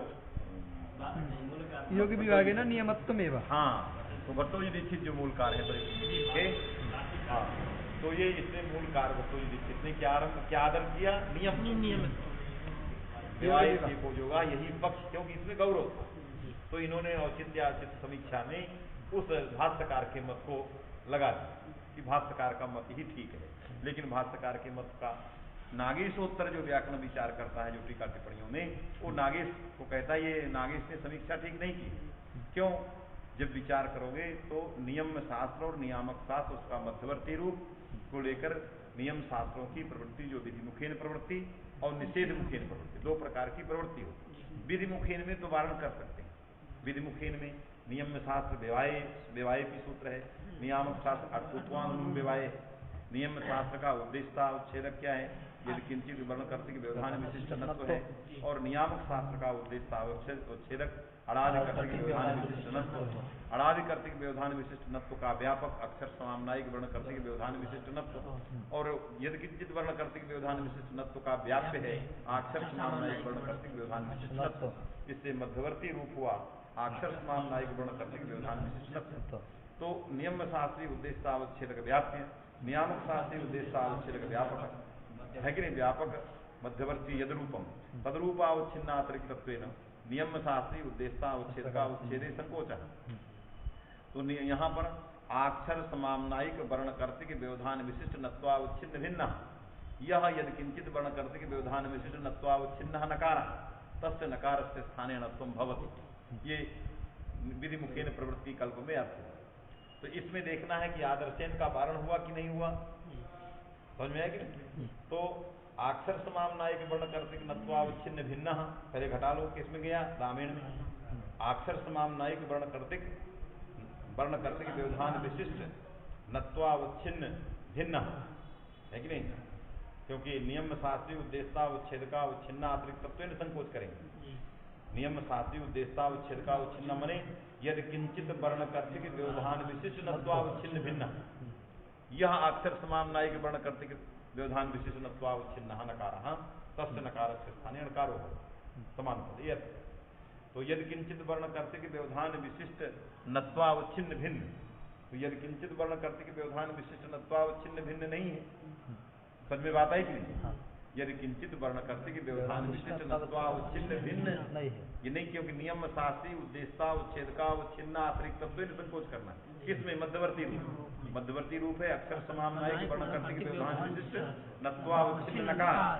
योगी विभागे ना नियमत्वमेव। हाँ, तो भट्टोजी दीक्षित जो मूल कार्य है, हाँ, तो ये इसने मूल कार्य भट्टोजी दीक्षित ने क्या आदर किया? नियम होगा यही पक्ष, क्योंकि इसमें गौरव था। तो इन्होंने औचित्याचित समीक्षा में उस भाष्यकार के मत को लगा दिया कि भाष्यकार का मत ही ठीक है। लेकिन भाष्यकार के मत का नागेशोत्तर जो व्याकरण विचार करता है, जो टीका टिप्पणियों में, वो नागेश को कहता है ये नागेश ने समीक्षा ठीक नहीं की। क्यों? जब विचार करोगे तो नियम शास्त्र और नियामक शास्त्र, उसका मध्यवर्ती रूप को लेकर नियम शास्त्रों की प्रवृत्ति, जो विधिमुखेन प्रवृत्ति और निषेध मुखेन प्रवृत्ति, दो प्रकार की प्रवृत्ति हो। विधिमुखेन में तो वारण कर सकते हैं, विधिमुखेन में नियम शास्त्र व्यवाय की सूत्र है, नियामक शास्त्र अटकुत्वांग व्यवाय। नियम शास्त्र का उद्देश्यता उच्छेदक क्या है? यदि किंचित वर्ण कर्तृक व्यवधान विशिष्ट नत्व है, और नियामक शास्त्र का उद्देश्यता उच्छेदक अड़ादि कर्तृक व्यवधान विशिष्ट नत्व। अड़ादि कर्तृक व्यवधान विशिष्ट नत्व का व्यापक अक्षर समामनायिक वर्ण कर्तृक व्यवधान विशिष्ट नत्व, और यदि किंचित वर्ण कर्तृक व्यवधान विशिष्ट नत्व का व्याप्य है अक्षर समामनायिक वर्ण कर्तृक व्यवधान विशिष्ट नत्व। इससे मध्यवर्ती रूप हुआ अक्षर समामनायिक वर्ण कर्तृक व्यवधान विशिष्ट नत्व। तो नियम शास्त्रीय उद्देश्यावच्छेदक व्याप्य, नियामक शास्त्रीय उद्देश्यावच्छेदक व्यापक है कि नहीं? व्यापक मध्यवर्ती यदरूपम तदरूपावच्छिन्नातिरिक्तत्वेन नियम शास्त्रीय उद्देश्यावच्छेदकावच्छेदे संकोचः। तो यहाँ पर अक्षर समामनायिक वर्ण कर्तृक व्यवधान विशिष्ट नत्वावच्छिन्न भिन्न, यह यदि किंचित वर्ण कर्तृक व्यवधान विशिष्ट नत्वावच्छिन्न नकार तस्य नकारस्य स्थाने णत्वं भवति। ये विधिमुखेन प्रवृत्ति कल्प में अर्थ है। तो इसमें देखना है कि आदर्शेन का वारण हुआ कि नहीं हुआ, समझ में आया कि नहीं? तो अक्षर समामनायिक वर्ण कर्तृक नत्वावच्छिन्न भिन्न, पहले घटा लो, किसमें गया? रामायण में। अक्षर समामनायिक वर्ण कर्तृक व्यवधान विशिष्ट नत्वावच्छिन्न भिन्न है कि नहीं? क्योंकि नियम शास्त्रीय उद्देश्यावच्छेदका अवच्छिन्ना अतिरिक्तत्वेन संकोच करेंगे। नियम शास्त्रीय उद्देश्यावच्छेदका अवच्छिन्न मने यदि किंचित वर्ण कर्तृक व्यवधान विशिष्ट नत्वावच्छिन्न भिन्न, यह अक्षर समामनायिक वर्ण कर्तृक व्यवधान विशिष्ट नत्वावच्छिन्न नकारः तस्य नकारस्य स्थाने णकारो हो समान पद। तो यदि किंचित वर्ण कर्तृक व्यवधान विशिष्ट नत्वावच्छिन्न भिन्न, तो यदि किंचित वर्ण कर्तृक व्यवधान विशिष्ट नत्वावच्छिन्न भिन्न नहीं है, समझ में बात आई कि नहीं? यदि किंचित वर्ण कर्तृक व्यवधान विशिष्ट नत्वावच्छिन्न भिन्न ये नहीं, क्योंकि नियम शास्त्रीय उद्देश्यावच्छेदकावच्छिन्न अतिरिक्तत्वेन संकोच करना। किसमें? मध्यवर्ती रूप। मध्यवर्ती रूप है अक्षर समामनायिक वर्ण कर्तृक व्यवधान विशिष्ट नत्वावच्छिन्न नकार,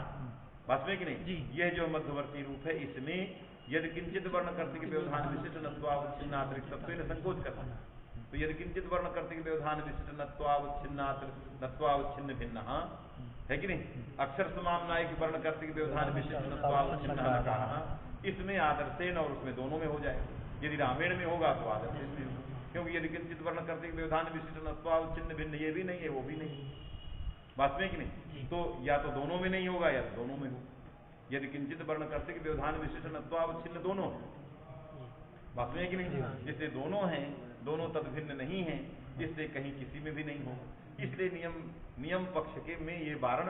बस में कि नहीं? यह जो मध्यवर्ती रूप है, इसमें यदि किंचित वर्ण कर्तृक व्यवधान विशिष्ट नत्वावच्छिन्न अतिरिक्तत्वेन संकोच करना। तो यदि किंचित वर्ण कर्तृक व्यवधान विशिष्ट नत्वावच्छिन्न भिन्न है कि नहीं? अक्षर समामनायिक वर्ण कर्तृक व्यवधान विशिष्ट नत्वावच्छिन्न नकारः, इसमें आदर्शेन और उसमें दोनों में हो जाए। यदि रामायण में होगा तो आदर्शेन में होगा, क्योंकि यदि किंचित वर्ण कर्तृक व्यवधान विशिष्ट नत्वावच्छिन्न भिन्न ये भी नहीं है, वो भी नहीं, बात में कि नहीं? तो या तो दोनों में नहीं होगा या तो दोनों में हो। यदि किंचित वर्ण कर्तृक व्यवधान विशिष्ट नत्वावच्छिन्न दोनों, बात में कि नहीं? जिससे दोनों हैं, दोनों तदभिन्न नहीं है, इससे कहीं किसी में भी नहीं होगा। इसलिए नियम पक्ष के में ये वारण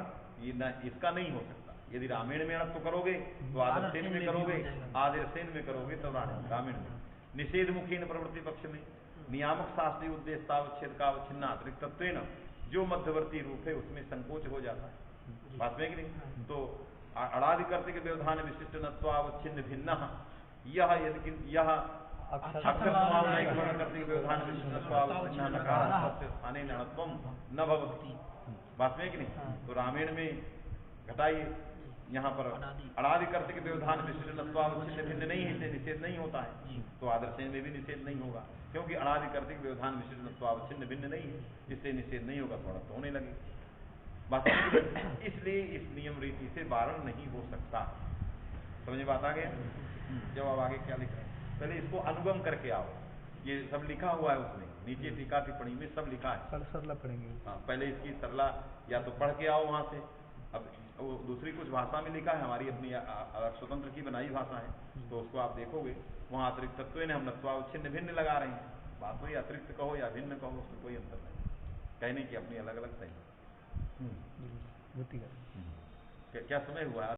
इसका नहीं हो सकता। यदि रामायण में अणत्व करोगे तो आदर्शेन में करोगे, आदर्शेन में करोगे तो रामायण में। निषेध मुखेन प्रवृत्ति पक्ष में नियामक शास्त्रीय उद्देश्यावच्छेदकावच्छिन्न अतिरिक्तत्वेन जो मध्यवर्ती रूप है उसमें संकोच हो जाता है, बात में कि नहीं? तो अड़ादि कर्तृक व्यवधान विशिष्ट नत्वावच्छिन्न भिन्न, यह अक्षर स्वभाव नहीं ग्रहण करते व्यवधान विशिष्टत्वावच्छिन्न नकार स्थाने णत्वम न भवति। बात में कि नहीं? तो रामायण में घटाई यहाँ पर अनादि कर्त के व्यवधान विशिष्टत्वावच्छिन्न भिन्न नहीं है, इससे निषेध नहीं होता है। तो आदर्शेन में भी निषेध नहीं होगा, क्योंकि अनादि कर्त के व्यवधान विशिष्टत्वावच्छिन्न भिन्न नहीं है, इससे निषेध नहीं होगा, थोड़ा तो होने लगे। बात इसलिए इस नियम रीति से वारण नहीं हो सकता। समझे बात आ गया? जब अब आगे क्या लिख रहे हैं, पहले इसको अनुगम करके आओ। ये सब लिखा हुआ है उसमें, नीचे टीका टिप्पणी में सब लिखा है। सरला पढ़ेंगे। हाँ, पहले इसकी सरला या तो पढ़ के आओ वहां से। अब वो दूसरी कुछ भाषा में लिखा है, हमारी अपनी स्वतंत्र की बनाई भाषा है, तो उसको आप देखोगे वहाँ अतिरिक्त तत्व ने हम नत्वावच्छिन्न भिन्न लगा रहे हैं। बात वही, अतिरिक्त कहो या भिन्न कहो, उसमें कोई अंतर नहीं, कहने की अपनी अलग अलग सही। क्या समय हुआ?